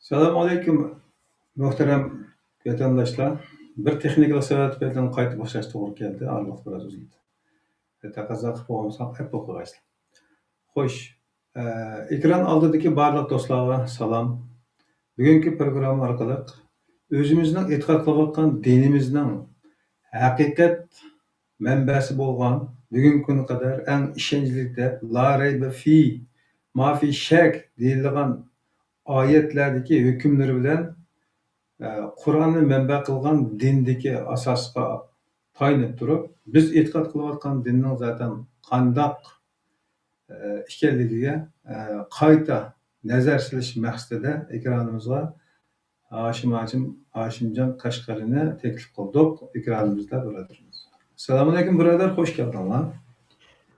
Selamun aleyküm muhterem vatandaşlar. Bir texnik sebep bilen qayta başlaş to'g'ri keldi. Aralıq biraz uzildi. Taqozo qilib qo'ysak hep o'qigaysizlar. Xo'sh, ekran oldidagi barliq do'stlarga salom. Bugungi programma orqali o'zimizning e'tiqod qilayotgan dinimizning haqiqat manbasi bo'lgan bugungi kunga qadar eng ishonchli deb la rayba fi ma fi shak deyilgan oyatlardagi hukmlari bilan Qur'onni manba qilgan dindagi asosga tayanib turib, biz e'tiqod qilayotgan dinning zaten qandoq ekanligiga qayta nazar silish maqsadida ekranimizga Hoshimjon Qashqarini taklif qildik. Ekranimizda birodarimiz. Assalomu alaykum birodar, xush keldinglar.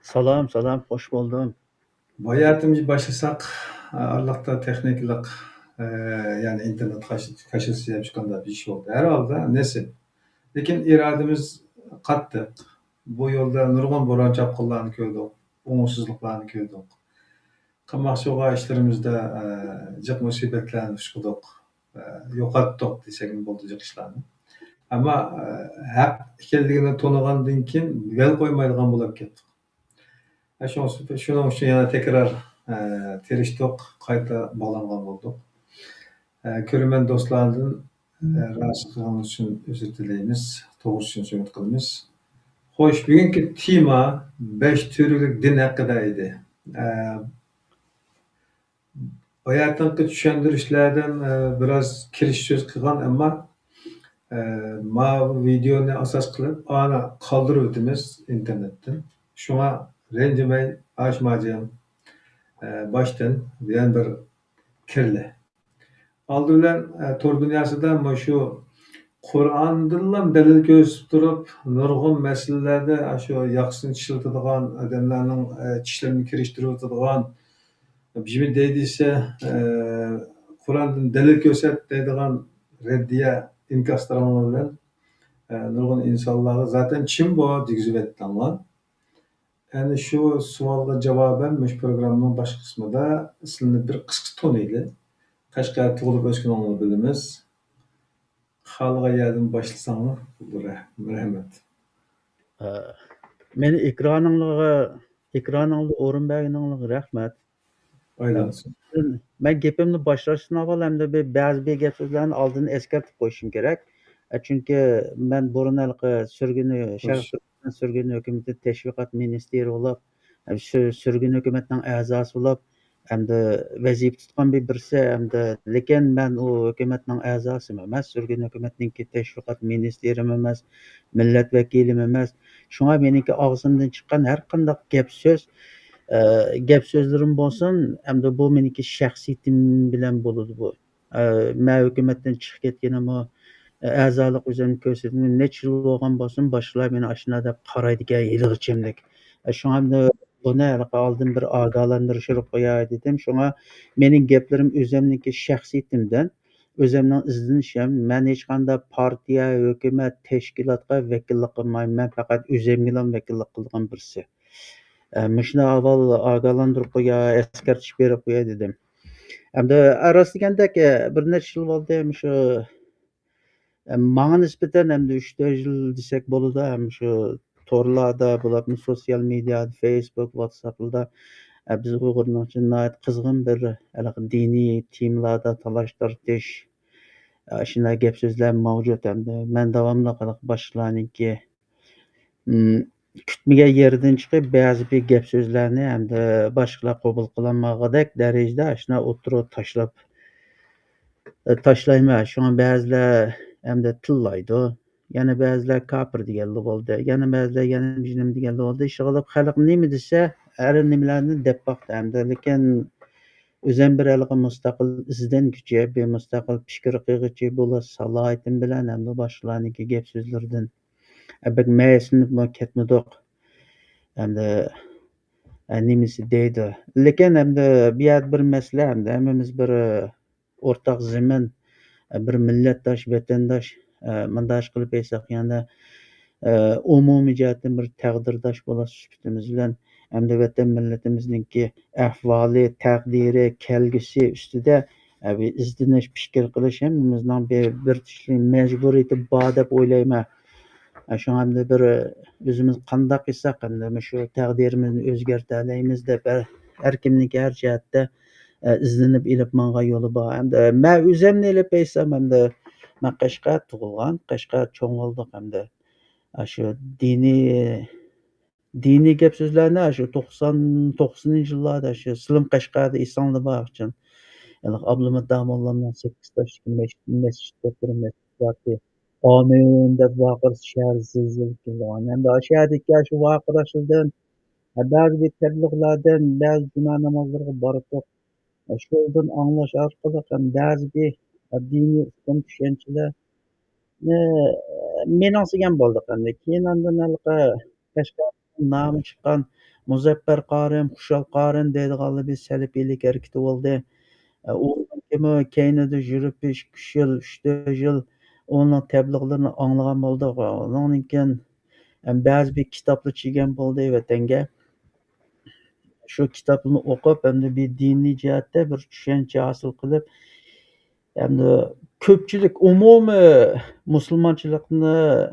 Salam, hoş buldum. Bayatımızı başlasak, Allah'ta tekniklik, yani internet kaşısı yapışkanda bir şey oldu. Herhalde nesi? Lekin irademiz kattık. Bu yolda nurgun boran çapkınlarını gördük, umutsuzluklarını gördük. Kılmakçıga işlerimizde cık musibetlerini çıktık, yokattık desek boldu cık işlerini. Ama hep ikenligini tonuğandan keyin vel koymaydigan bolup ketdik. Şunun için yana tekrar teriştik, qayta bağlangan boldik. Körümen dostlardan rahatsız kılganımız için özür dileyimiz, toğuz için söhbet kılımız. Hoş, bugünkü tema 5 türlük din hakkında idi. Hayatınki düşündürüşlerden biraz kiriş söz kılgan ama ma videonu asas kılıp ana kaldırıp ötümüz internetten. Şuna rencimey açmacığım baştan diyen bir kirli. Aldı bilen tor dünyasında şu Kur'an'dan delil gösterip durup nurgun meselelerde şu yaksın çişiltadigan adamlarning çişlerini kiriştirip o'tadigan bizim deydiyse Kur'an'dan delil gösterip deydigan reddiye inkastıranlar bilen nurgun insanları zaten çim bu digizip ettiler. Yani şu sualga cevaben müş programının baş kısmında sizin bir kısa tonuyla Qashqar tug'ilib o'sganingni bilamiz. Xalqqa yerdan başlasangiz rahmat. Meni ekraningga o'rin berganingga rahmat. Aylansın. Men gapimni boshlashdan avval hamda ba'zi bir gap so'zlarni oldin eskartib qo'yishim kerak. Chunki men burun sürgün hükümeti teşviqat ministeri bo'lib, sürgün hükümetning a'zosi bo'lib, hamda vazifa tutgan birisi hamda lekin men o hükümetning a'zosi emas, sürgün hükümetninki teşviqat ministerim emas, millat vakilim emas. Shunga meniki og'zimdan chiqqan har qanday gap so'zlarim bo'lsin, hamda bu meniki shaxsiyatim bilan bo'ladi bu. Men hükümetdan chiqib ketganim a'zolik o'zimni ko'rsatdim. Necha yil bo'lgan bo'lsin, boshqalar meni ashuna deb qaraydigan yilg'ichimlik. Shunga buni oldin bir ogohlantirib qo'yay dedim. Shunga mening gaplarim o'zimniki shaxsiyatimdan, o'zimning izlanishim. Men hech qanday partiya, hukumat, tashkilotga vakillik qilmayman. Men faqat o'zimga vakillik qilgan birisi. Shuni avval ogohlantirib qo'yay, eskartish berib qo'yay dedim. Hamda aros degandek bir necha yil bo'ldi shu manga nisbatan hamda 3-4 yil desak bo'ladi, ham shu torlarda bo'ladi, sosyal medyada, Facebook, WhatsApp'da biz Uyg'urlar uchun qizg'in bir diniy temalarda talash tortish shunday gap so'zlar mavjud. Hamda men davomli boshqalarniki kutmagan yerdan chiqib ba'zi bir gap so'zlarni hamda boshqalar qabul qilolmagandek darajada shuna o'tirib tashlayman. Shunga ba'zilar hamda tillaydi, yana ba'zilar kafir deganlar bo'ldi, yana ba'zilar yana jinim deganlar bo'ldi. Ish qilib xalq nima desa, har nimalarni deb boqdi hamda lekin o'zim bir mustaqil izlanguchi, bir mustaqil fikr qilguchi bo'lish salohiyatim bilan hamda boshqalarniki gap so'zlardan maysinib ketmadik. Hamda nimasi deydi. Lekin hamda bu yer bir masala, hamda hammamiz bir o'rtaq zamin, bir millatdosh, vatandosh mundosh qilib aytsak, yana umumiy jihatdan bir taqdirdosh bo'lish sifatimiz bilan hamda vatan millatimizningki ahvoli, taqdiri, kelgusi ustida izlanish, fikr qilish hammamizning bir tishli majburiyati bor deb o'ylayman. Şoňa hamda bir özümüz qandaq qilsak hamda şu taqdirimizni özgertälaymiz dep her kimniki her jihatda izlenip ilip mangan ýoly bar. Hamda men özümni ilip eýsem hamda men Qashqar tugulgan, Qashqar çoň boldyk hamda şu dini gep sözlerni şu 99-njy ýyllarda şu Sılym Qashqarda esaňda bar üçin Abdulmut Damollaryň 8 taşly mescit dep bir mescit barki. Amin dep wagyrys şäher zilzile kelýän. Hem-de o şäherdäki şu wagyrşydan bäzi bir tebliğlerden bäzi cuma namazlaryga baryp şoldan aňlaş arkaly hem bäzi bir dini İslam düşünçeler menasigen boldyk hem keyin andan Qashqardan namy çykan Muzaffer Qarym, Kuşal Qarym diýdiganlar bir selipiylik herkiti boldy. Onuň kimi keýnide jürüp 2-3 ýyl, 3-4 ýyl onuň tebliğlerini aňlagan boldyk. Onunkin bäzi bir kitaplar çigen boldy wetenge. Şu kitaplarni okup hem-de bir dini jihatda bir düşünçe hasyl kılıp hem-de köpçülik umumy musulmançylykny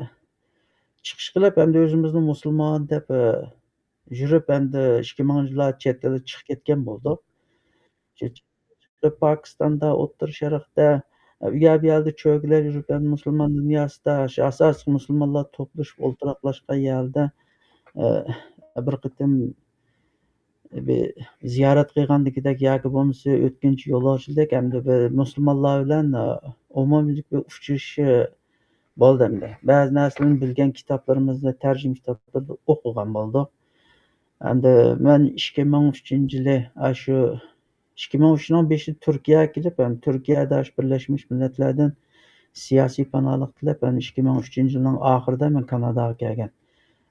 çykyş kılıp hem-de özümüzni musulman dep jürüp hem-de 2000-nji ýyllar çet elde çykyp ketken boldyk. Pakistanda, Ottur Şerqde, ýa-da bir ýerde çögülep jürüp musulman dünýasida asasy musulmanlar toplaşyp olturaklaşgan ýerde bir gıtym bir ziyaret kılgandagidek ýa-ki bolmasa ötkinçi ýolagçyldek hem-de bir musulmanlar bilen umumylyk bir uçuşy boldy hem-de. Bäzi närselerini bilgen kitaplarymyzda, terjime kitaplarda okugan boldyk. Hem-de men 2003-nji ýyly şu 2003-nyň 5-i Türkiýe'ye kilip hem Türkiýede Birleşmiş Milletlerden siyasi panalyk tilep 2003-nji ýylyň ahyrynda men Kanadaga kelgen.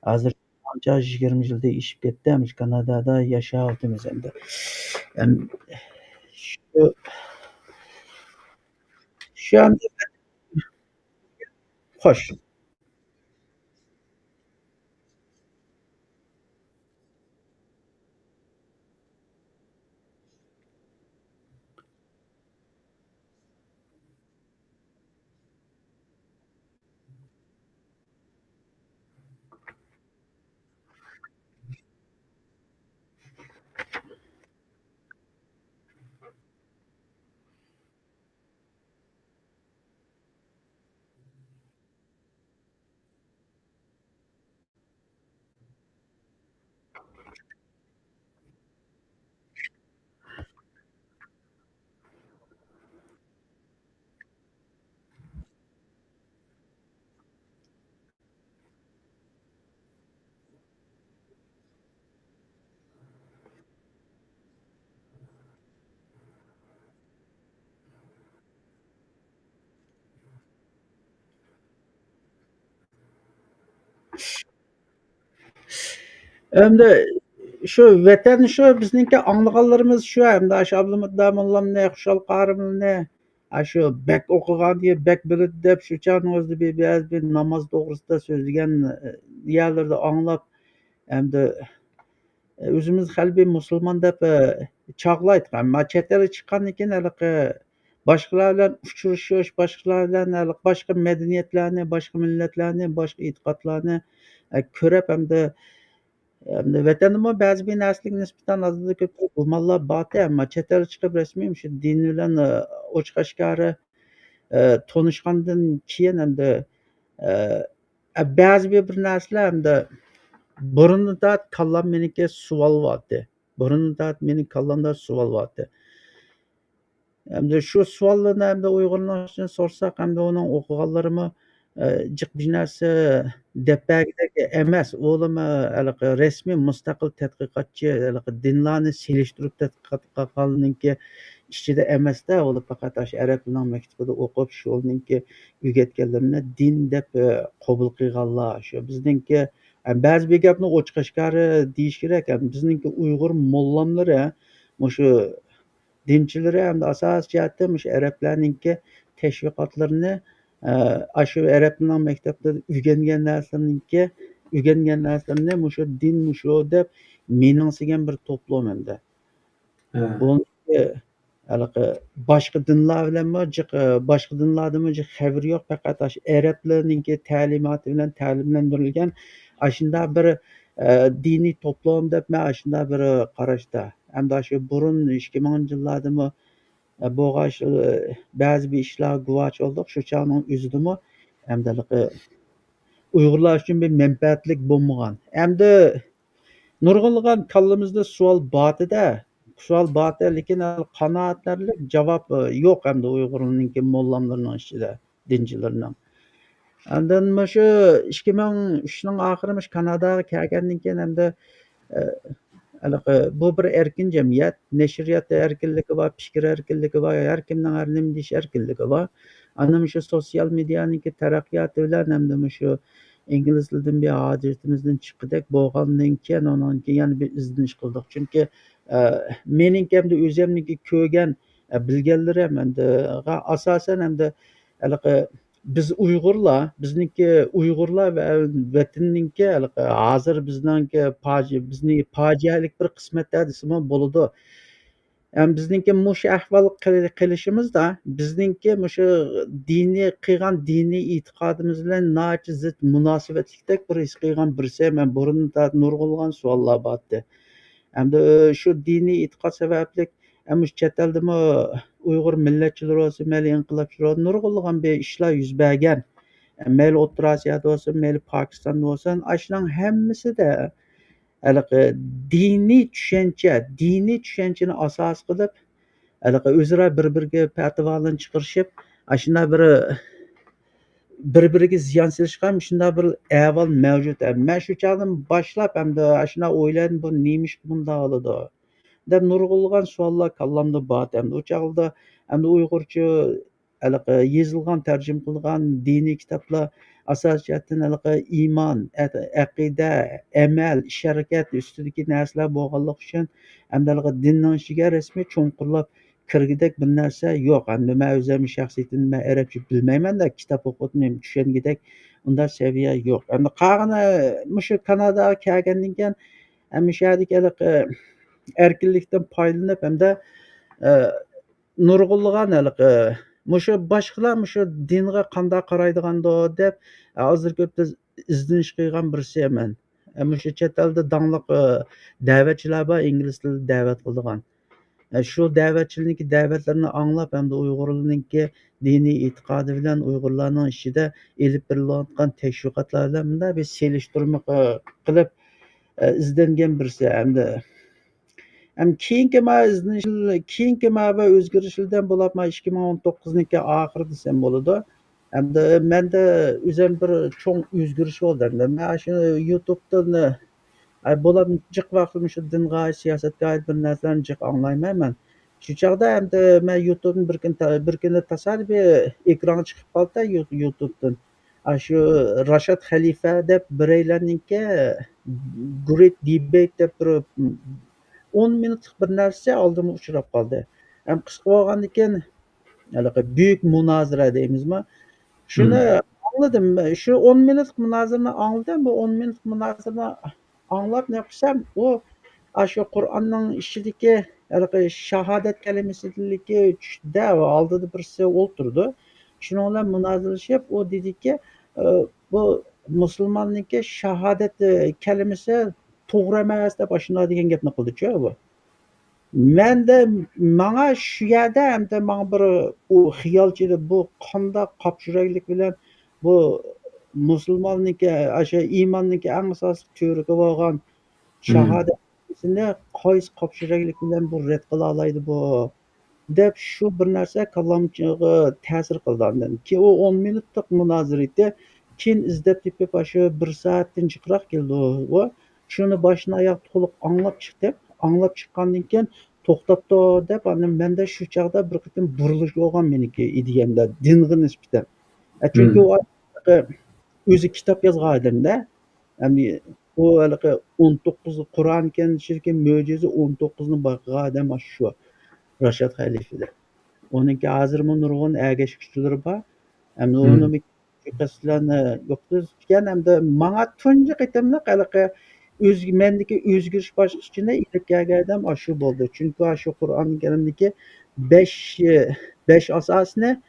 Hazır ança 20 ýylda işip ketdim. Kanadada ýaşapdymyz hem-de. Şu anda hoş. Hem-de şu weten şu bizninki aňlaganlarymyz şu hem-de şu Abdulmut Damollaryny, Kuşal Qarymny şu bek okugan diýip bek bildi dep şu çağın özü bäzi bir namaz dogrusynda sözlegen ýerlerde aňlap hem-de özümüz halby musulman dep çaglaýdyk. Emma çet elde çykandan keyin başgalar bilen uçuruşýaş, başgalar bilen başga medeniýetlerni, başga milletlerni, başga itikadlarny körep hem-de wetenime bäzi bir närselig nisbeten azlyk köpçülik bulmalar bardy, emma çet elde çykyp resmi şu din bilen oçgaşkary tonuşgandan keyin hem-de bäzi bir närsler hem-de burunida kallam meniki suwal bardy. Burunida meniň kallamda suwal bardy. Hem-de şu suwallaryny hem-de uýgurlaşyny sorsak hem-de onuň okuganlarymy jyk bir näse depbägidek emas. Olam resmi mustaqil tedqiqatçy dinlarny selişdirip tedqiqat qilgannynki içinde emas-da, ol fakat arab bilen mekdebde okup şolnynki ügetgenlerini din dep kabul kılganlar. Şu bizninki bäzi bir gapni oçgaşkary diýiş gerek. Bizninki Uýgur mollamlary muşu dinçileri hem de asas jihatda muş arablarnynki teşwikatlaryny şu arab bilen mekdepde ügengen närselerini muşu din muşu dep meningsigen bir toplam hem-de. He. Onunki Anaqa boshqa dinlar bilanmi boshqa dinlardanmi xabari yo'q, faqat ash arablarninki ta'limoti bilan ta'limlantirilgan ashunday bir diniy to'plam deb man ashunday bir qarashda. Hamda shu burun 2000 yillardami bo'lgan shu ba'zi bir ishlar guvoch bo'ldik. Shu chog'ning o'zidami hamdaliqi Uyg'urlar uchun bir manfaatlik bo'lmagan. Endi nurg'unlagan kallamizda savol borda, lekin qanoatlanarli javob yo'q hamda Uyg'urlarninki mollamlarning ichida, dinchilarning. Andan shu 2003ning oxirida Kanadaga kelgandan keyin hamda anaqa bu bir erkin jamiyat, nashriyat erkinligi bor, fikr erkinligi bor, har kimning har nima deyish erkinligi bor. Ana shu sotsial medianiki taraqqiyoti bilan hamda shu ingliz tilidan bir hojiyatimizdan chiqqidek bo'lgandan keyin undan keyin yana bir izlanish qildik. Chunki meningki hamda o'zimniki ko'rgan bilganlarim hamda asosan hamda anaqa bizniki Uyg'urlar va vatanninki hozir bizning fojialik bir qismatda desam bo'ladi. Bizniki mushu ahvol qilishimizda bizniki mushu qilgan diniy e'tiqodimiz bilan nihoyatda zid munosabatlikdek bir his qilgan birisi man burunda nurg'unlagan savollar bordi. Hamda shu diniy e'tiqod sababli shu chet eldami Uyg'ur millatchilari bo'lsin, mayli inqilobchilar nurg'unlagan bir ishlar yuz bergan. Mayli O'rta Osiyoda bo'lsin, mayli Pokistonda bo'lsin, shuning hammasida diniy tushunchani asos qilib o'zaro bir-biriga fatvolarni chiqarishib, shunday bir-biriga ziyon solishgan shunday bir ahvol mavjud. Man shu chog'dan boshlab hamda shunday o'yladim, bu nemish bunday bo'ladi deb nurg'unlagan savollar kallamda bor. Hamda u chog'da hamda Uyg'urcha yozilgan, tarjima qilingan diniy kitoblar asosan iymon, aqida, amal, ish-harakat ustidagi narsalar bo'lganligi uchun hamda dinning ichiga rasmiy cho'nqurlab kirgidek bir narsa yo'q. Hamda man o'zim shaxsiyan man arabcha bilmayman-da, kitob o'qitmayman, tushungidek unday saviya yo'q. Hamda qolgani shu Kanadaga kelgandan keyin shu yerdagi erkinlikdan foydalanib hamda nurg'unlagan shu boshqalar shu dinga qanday qaraydigando deb hozir ko'p izlanish qilgan birisiman. Shu chet elda dangliq da'vatchilar bor, ingliz tilida da'vat qiladigan. Shu da'vatchilarniki da'vatlarini anglab hamda Uyg'urlarninki diniy e'tiqodi bilan Uyg'urlarning ichida elib berilayotgan tashviqotlar bilan bunday bir selishtirma qilib izlangan birisi hamda keyingi mana o'zgarishlardan bo'lib 2019niki oxiri desam bo'ladi. Hamda menda o'zim bir cho'ng o'zgarish bo'ldi. Man shu YouTube'dan bo'lib jiq vaqtim shu dinga, siyosatga oid bir narsalarni jiq anglayman. Shu chog'da hamda man YouTube'ni bir kuni tasodifiy ekranga chiqib qoldi YouTube'dan. Shu Rashad Xalifa deb biraylarninki Great Debate deb bir 10 minutlik bir narsa oldimga uchrab qoldi. Qisqa bo'lgandan keyin buyuk munozara deymizmi? Shuni angladim. Shu 10 minutlik munozarani angladim. Bu 10 minutlik munozarani anglab ne qilsam, u shu Qur'onning ichidagi shahodat kalimasidagi tushda oldida birisi o'ltirdi. Shuning bilan munozaralashib, u dediki, bu musulmonniki shahodat kalimasi to'g'ri emas deb shunday degan gapni qildi-ku bu. Manga shu yerda hamda manga bir u xiyolchida bu qanday qopshuraklik bilan bu musulmonniki shu iymonniki eng asosiy to'riga bo'lgan shahodatni qaysi qopshuraklik bilan bu rad qila oladi bu deb shu bir narsa kallamga ta'sir qildi. Ki u 10 minutlik munozara edi. Keyin izlab tepib shu 1 soatdan jiqroq keldi u. Shuni boshdan oyoq to'liq anglab chiqdim. Anglab chiqqandan keyin to'xtabdi deb menda shu chog'da bir qitim burilish bo'lgan meniki ideyamda dinga nisbatan. Chunki u o'zi kitob yozgan odamda. U 19 Qur'on ichidagi mo'jiza 19ni boqqan odam shu Rashad Xalifa. Uningki hozirmi nurg'un ergashuvchilari bor. Uni qasdlarni yo'qotgan hamda manga tunji qitimliq mendagi o'zgarish bosqichini ilib kelgan odam shu bo'ldi. Chunki shu Qur'oni Karimdagi besh asosini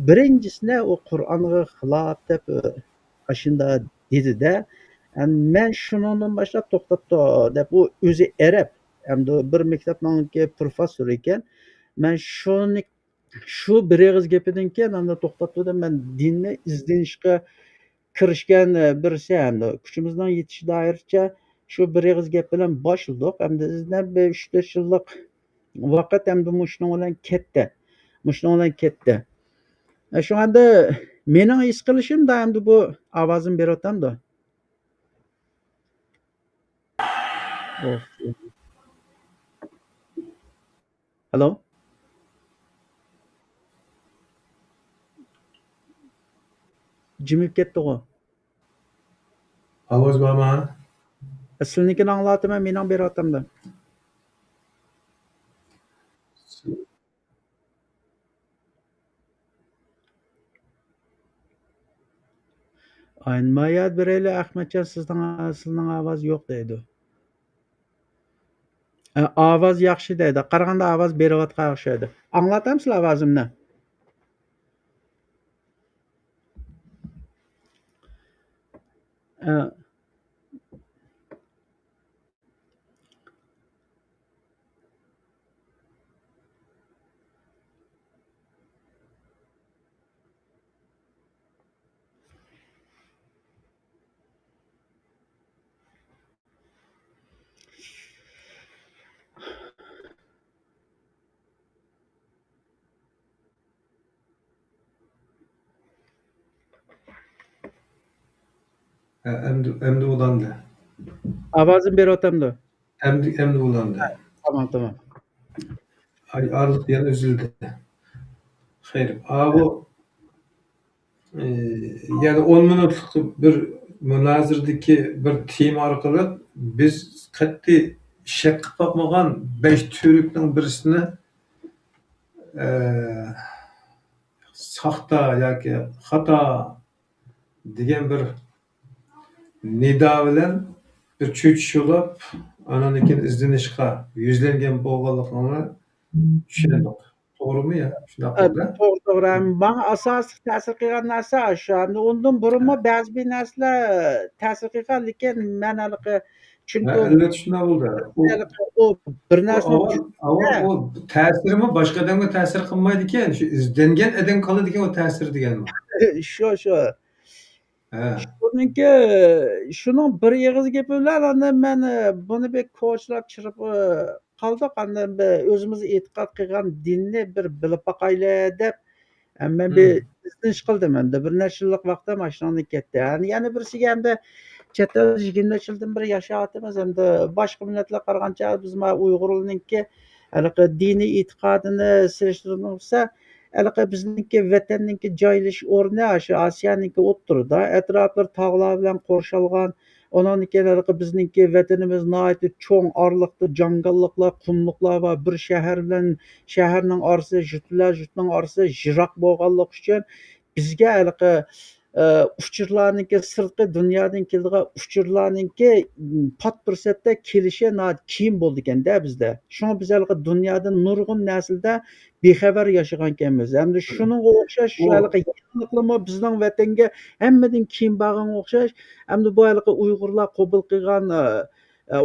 birinchisini u Qur'onga xilof deb ashunda dedida men shundan boshlab to'xtatdi deb u o'zi arab hamda bir maktabniki professor ekan man shu bir og'iz gapidan keyin anda to'xtatdi man dinni izlanishga kirishgan birisi hamda kuchimizdan yetishi doiricha shu bir og'iz gap bilan boshladik hamda izlab 3-4 yillik vaqt hamda shuning bilan ketdi. Shuning bilan ketdi. Şu anda mening his qilishim da hamda bu ovozim beryapamda. Of. Halo? Jimib ketdi-ku. Ovoz bormi? Siznikini anglatyman, mening beryapamda. Aytmayat bireyli Ahmetcan sizning ovoz yo'q deydi. Ovoz yaxshi deydi. Qaraganda ovoz beryapgan o'xshaydi. Anglatamsizlar ovozimni? Endi ulandı. Ovozim beryapamda. Endi ulandı. Tamam. Arlık yana üzüldü. Hayır. Bu yani 10 minutluk bir münazirdeki bir tema arkalı biz qat'iy shak qilib bakmagan 5 türlükning birisini saxta yoki xato degan bir nido bilan bir cho'chish yo'lab andan keyin izlanishga yuzlangan bo'lganligini tushundik. To'g'rimi ya? Shunaqada? To'g'ri. Bana asosiy ta'sir qilgan narsa shu. Undan burunmi ba'zi bir narsalar ta'sir qilgan, lekin men hali chunki Elbette shunday bo'ldi. u bir narsani Avval o ta'sirimi boshqa odamga ta'sir qilmaydi ekan, shu izlangan odam qiladigan o ta'sir deganman. shu Ha. shuning bir og'iz gapi bilan men buni bir ko'chlab chirib qoldik. O'zimiz e'tiqod qilgan dinni bir bilib boqayli deb men bir izlanish qildim. Bir necha yillik vaqtim shunaqa ketdi. Yana birisiga hamda chet el 20 yildan beri yashayapmiz. Hamda boshqa millatlarga qaragancha biz Uyg'urlarningki diniy e'tiqodini solishtirsa bizniki vatanniki joylashish o'rni shu Osiyoninki o'ttirida atroflar tog'lar bilan qo'rshalgan. Ondan keyin bizniki vatanimiz nihoyatda cho'ng orliqda jangalliqlar, qumliqlar va bir shahar bilan shaharning orasida jutning orasida yiroq bo'lganligi uchun bizga uchurlarniki sirtqi dunyodan keladigan uchurlarniki pat fursatda kelishi keyin bo'ldi ekanda bizda. Shunga biz dunyodan nurg'un naslda bexabar yashagan ekanmiz. Hamda shuningga o'xshash yaqinliqmi bizning vatanga hammadan keyin borganga o'xshash hamda bu Uyg'urlar qabul qilgan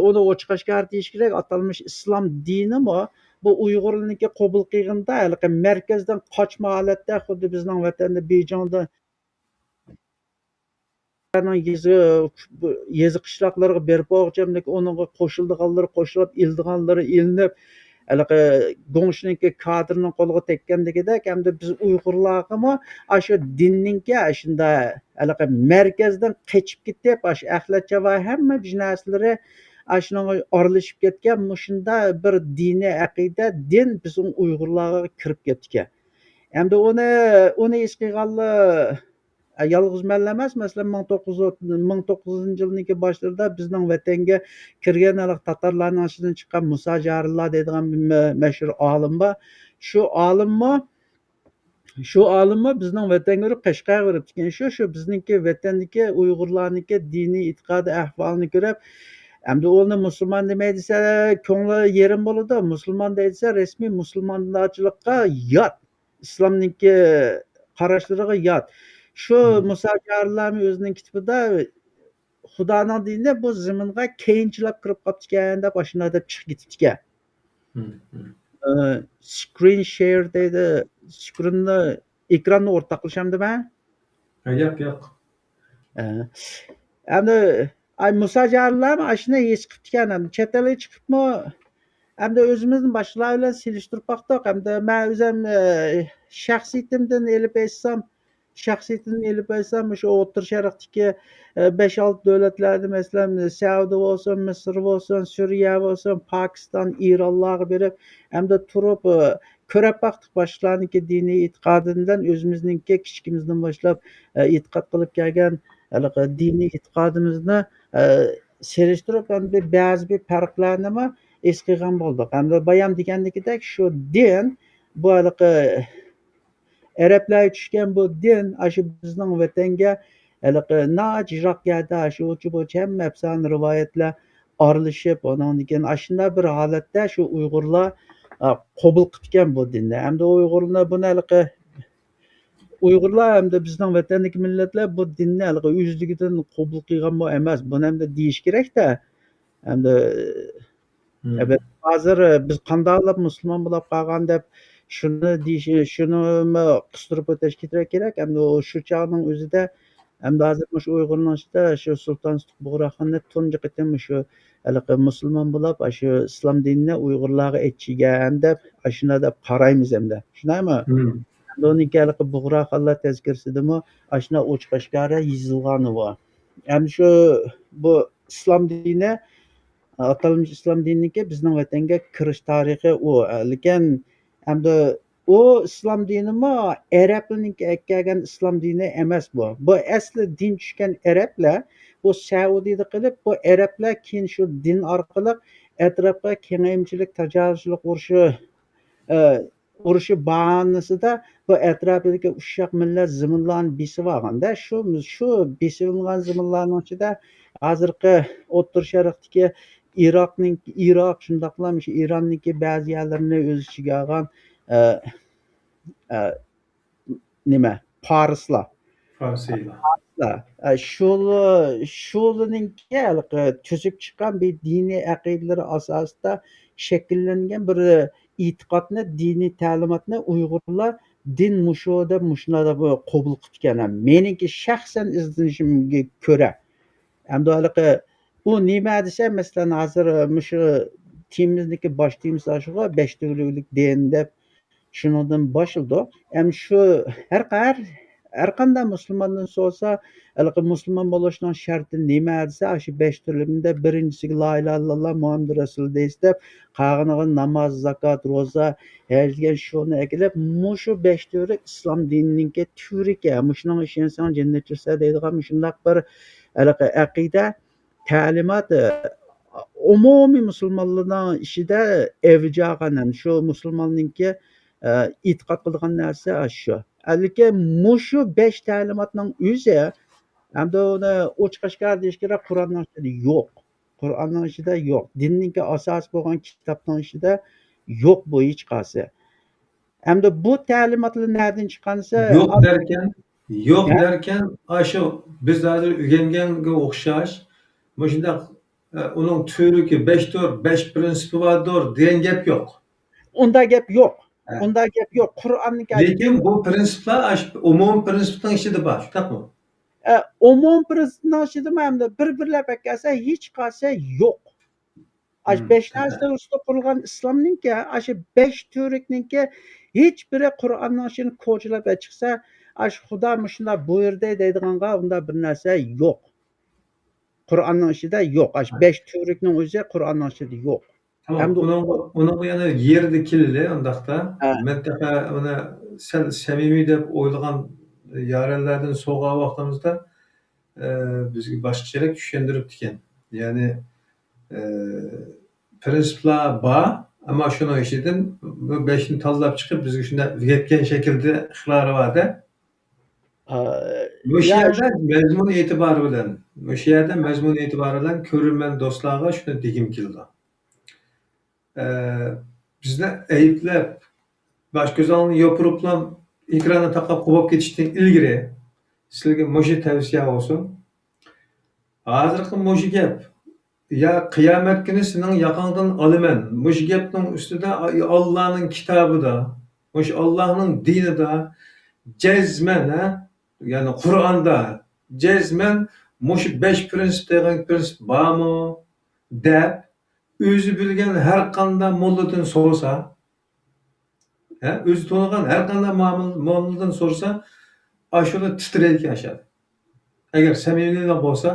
uni ochiqashga deyish kerak, atalmish islom dinimi bu Uyg'urlarniki qabul qilganda markazdan qochma holatda xuddi bizning vatanda Bejonda yezi qishloqlarga berib o'g'chamlik uningga qo'shildiganlari qo'shilib, ildiganlari ilinib go'ngshniki kadrning qo'liga tekkandagidek hamda biz Uyg'urlargami shu dinninki shunda markazdan qochib ketib axlatcha va hamma narsalari shunga oralashib ketgan shunda bir diniy aqida din bizim Uyg'urlarga kirib ketgan. Hamda uni his qilganlar yolg'iz men emas. Masalan 1900-yilning boshlarida bizning vatanga kirgan tatarlarning ichidan chiqqan Musa Jarillar deydigan mashhur olim bor. Shu olimmi bizning vatanga Qashqarga borib shu bizningki vatandagi Uyg'urlarniki diniy e'tiqodi ahvolini ko'rib Endi onu musulmon demay desa ko'ngli yerim bo'ladi. Musulmon deysa resmiy musulmonlarchilikqa yot. Islomniki qarashlariga yot. Shu Hmm. Musa Jarlarning o'zining kitobida Xudoning dini bu zaminga keyinchilab kirib qolibdi ekan deb ashuna deb chiqib ketibdi ekan. Hmm. Hmm. Screen share deydi. Ekranni o'rtoqlashamdimi? Yo'q. Endi Musa Jarlar ashuna his qilibdi ekan. Chet elga chiqibmi? Endi o'zimizni boshqalar bilan selishtirib boqdik. Endi men o'zim shaxsiyatimdan elib aytsam o'sha O'rta Sharqdagi 5-6 davlatlarda masalan Saudiya bo'lsin, Misr bo'lsin, Suriya bo'lsin, Pokiston, Eronlarga berib hamda turib ko'rib boqdik boshqalarniki diniy e'tiqodidan o'zimizniki kichkimizdan boshlab e'tiqod qilib kelgan diniy e'tiqodimizni selishtirib endi ba'zi bir farqlarni his qilgan bo'ldik. Endi bayam degandagidek shu din bu arablarga tushgan bu din shu bizning vatanga jiroq yerda shu uchi hamma afsona rivoyatlar oralashib undan keyin shunday bir holatda shu uyg'urlar qabul qilgan bu dinni. Endi uyg'urlar hamda bizning vatandagi millatlar bu dinni o'zligidan qabul qilgan emas. Buni hamda deyish kerakda. Endi Evet, hozir biz qandoqlab musulmon bo'lib qolgan deb shuni qistirib o'tish kerak. Endi shu chog'ning o'zida endi hozir shu Uyg'urning ichida shu Sulton Bug'roxonni tunji qitim shu musulmon bo'lib shu islom dinini Uyg'urlarga aytchigan deb shuna deb qaraymiz endi. Shundaymi? Hmm. Uniki Bug'roxonlar tazkirasidami shuna ochiq-oshkora yozilgani bor. Endi shu bu islom dini atalmish islom diniki bizning vatanga kirish tarixi u. Lekin endi u islom dinimi arablarniki kelgan islom dini emas bu. Bu asli din tushgan arablar bu Saudiyada qilib bu arablar keyin shu din orqali atrofga kengayimchilik tajovuzchilik urushi bahonasida bu atrofidagi ushoq millat zaminlarni besib olganda shu besilgan zaminlarning ichida hozirgi O'rta Sharqdagi Iroq shundoqlam shu Eronniki ba'zi yerlarini o'z ichiga olgan nima Farslar shularninki cho'zib chiqqan bir diniy aqidalar asosida shakllangan bir e'tiqodni diniy ta'limotni Uyg'urlar din mushuda mushnada qabul qilgan. Meniki shaxsan izlanishimga ko'ra endi u nima desa masalan hozir shu temizniki bosh temiz shuga 5 turlik din deb shundan boshildi. Endi shu har qanday musulmondan so'rasa musulmon bo'lishning sharti nima desa shu 5 turlikda birinchisiga la ilaha illalloh Muhammad rasul deysiz deb qolganiga namoz, zakot, ro'za, haj degan shuni akilib shu 5 turlik islom dinininki turiki. Shuning ishonsang jannatga kirsa deydigan shundoq bir aqida ta'limot umumiy musulmonlarning ishida avj olgan shu musulmonninki e'tiqod qilgan narsa shu. Lekin shu 5 ta'limotning o'zi endi uni ochiq-oshkor deyish kerak Qur'onning ichida yo'q. Qur'onning ichida yo'q. Dinninki asos bo'lgan kitobning ichida yo'q bu hech qaysi. Endi bu ta'limotlar nerdan chiqqansa yo'q derken shu biz hozir o'rganganga o'xshash shundoq uning turiki 5 tur, 5 prinsipi bordir degan gap yo'q. Unda gap yo'q. Qur'onniki lekin bu prinsiplar umumiy prinsipning ichida bor, shundaqmi? Umumiy prinsipning ichidami hamda bir-birlab kelsa hech qaysi yo'q. 5 narsadan ustida qurilgan islomninki shu 5 turikninki hech biri Qur'onning ichini ko'chilab chiqsa shu Xudo shunday buyurdi deydiganga unda bir narsa yo'q. Qur'onning ichida yo'q. 5 turikning o'zi Qur'onning ichida yo'q. Uning yana yerdi killi undaqda mintaqa uni sal samimiy deb o'ylagan yaranlardan so'g'a vaqtimizda bizga boshqacharoq tushuntiribdi ekan. Ya'ni prinsiplar bor, ammo shuning ichidan bu 5ni tanlab chiqib bizga shunday yetgan shaklda ixlari borda. O'sha Ya yerda mazmun e'tibori bilan, o'sha yerda mazmun e'tibori bilan ko'rurman do'stlarga shuni degim keldi. Bizni ayblab, bosh ko'zingni yopiriblam ekranni taqab qo'yib ketishdan ilgari sizlarga mushu tavsiya bo'lsin. Hozirgi mushu gap, ya qiyomat kuni sening yoqangdan olaman. Mushu gapning ustida Allohning kitobida, mushu Allohning dinida jazman, ya'ni Qur'onda jazman mushu 5 prinsip degan prinsip bormi deb o'zi bilgan har qanday molladan so'rasa, o'zi to'lagan har qanday molladan so'rasa, ashuni titraydi ashadi. Agar samimiylik bo'lsa,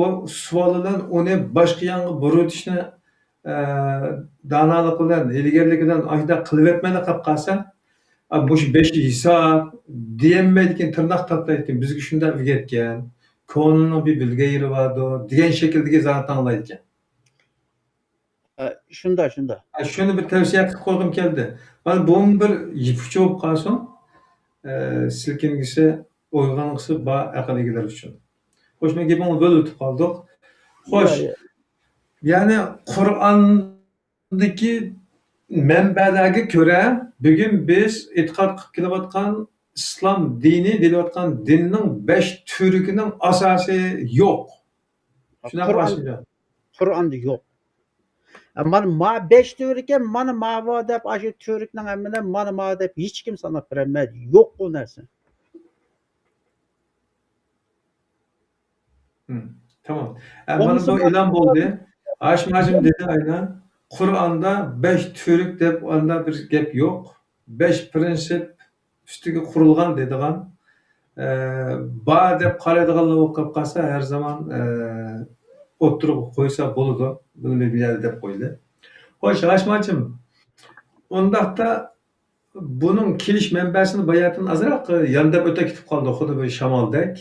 o savol bilan uni boshqa yoqqa buritishni donolik bilan, ilgirlik bilan ashunday qilib etmay qolib qolsa, bu 5 hisob demaydigan tirnoq tortaydigan bizga shunday o'rgatgan, ko'nglini bir bilga yeri bordi degan shakldagi zot anglaydi ekan. shunda. Shuni bir tavsiya qilib qo'ygim keldi. Mana bu bir ipuchi bo'lib qolsin, silkingisi, uyg'ong'isi bor aql egalari uchun. Xo'sh, men gapimni bo'lib o'tib qoldik. Xo'sh, ya'ni Qur'ondagi manbalarga ko'ra bugun biz e'tiqod qilib kelayotgan islom dini deyotgan dinning 5 turining asosi yo'q. Shunaqa boshqa. Qur'onda yo'q. Mana 5 tür ekan, mana ma'vo deb shu turikning hammini mana deb hech kim sanab bermaydi. Yo'q bu narsa. Tamam. Mana bu e'lon bo'ldi. Ashmajim dedi aynan. Qur'onda 5 turik deb onda bir gap yo'q. 5 prinsip ustiga qurilgan dedigan ba deb qaraydiganlar bo'lib qolsa har zaman o'tirib qo'ysa bo'ladi. Buni biladi deb qo'ydi. Xo'sh, Ashmajim, undaqda bunun kelish manbasini bayatın azroq yondab o'ta ketib qoldi, xuddi bir shamoldek,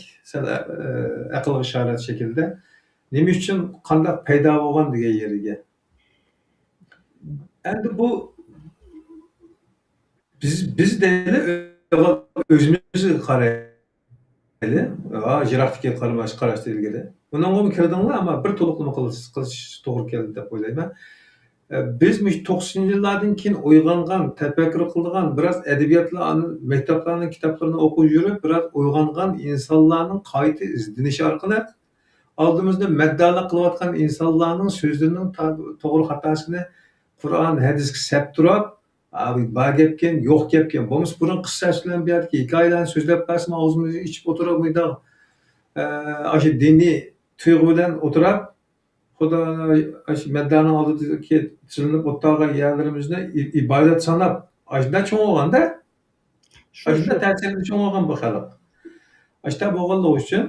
aql ishorat shaklida. Nima uchun qanday paydo bo'lgan degan yeriga. Endi bu biz deyli o'zimizga qarayli, jiroqdagi qarashda ilgari. Bunga kirdinglar, ammo bir to'liqlama qilish to'g'ri keldi deb o'ylayman. Biz 90-yillardan keyin uyg'ongan, tafakkur qilgan, biroz adabiyotlarni, maktablarning kitoblarini o'qib yurib, biroz uyg'ongan insonlarning qayta izlanishi orqali oldimizda maddalar qilayotgan insonlarning so'zlarining to'g'ri xatosini Qur'on, hadisga sep turib, bor gapken, yo'q gapken, bo'lmasa burun qissasi bilan bu yerga hikoyalarni so'zlab bersin, og'zimizni ichib o'tirib, o'sha diniy tuyg'u bilan o'tirib, Xudo shu maddani oldidagi chilinib o'tirgan yerlarimizni ibodat sanab, ashunda cho'ng'olganda, ashunda ta'sirli cho'ng'olgan bu xalq. Ashunda bo'lganlar uchun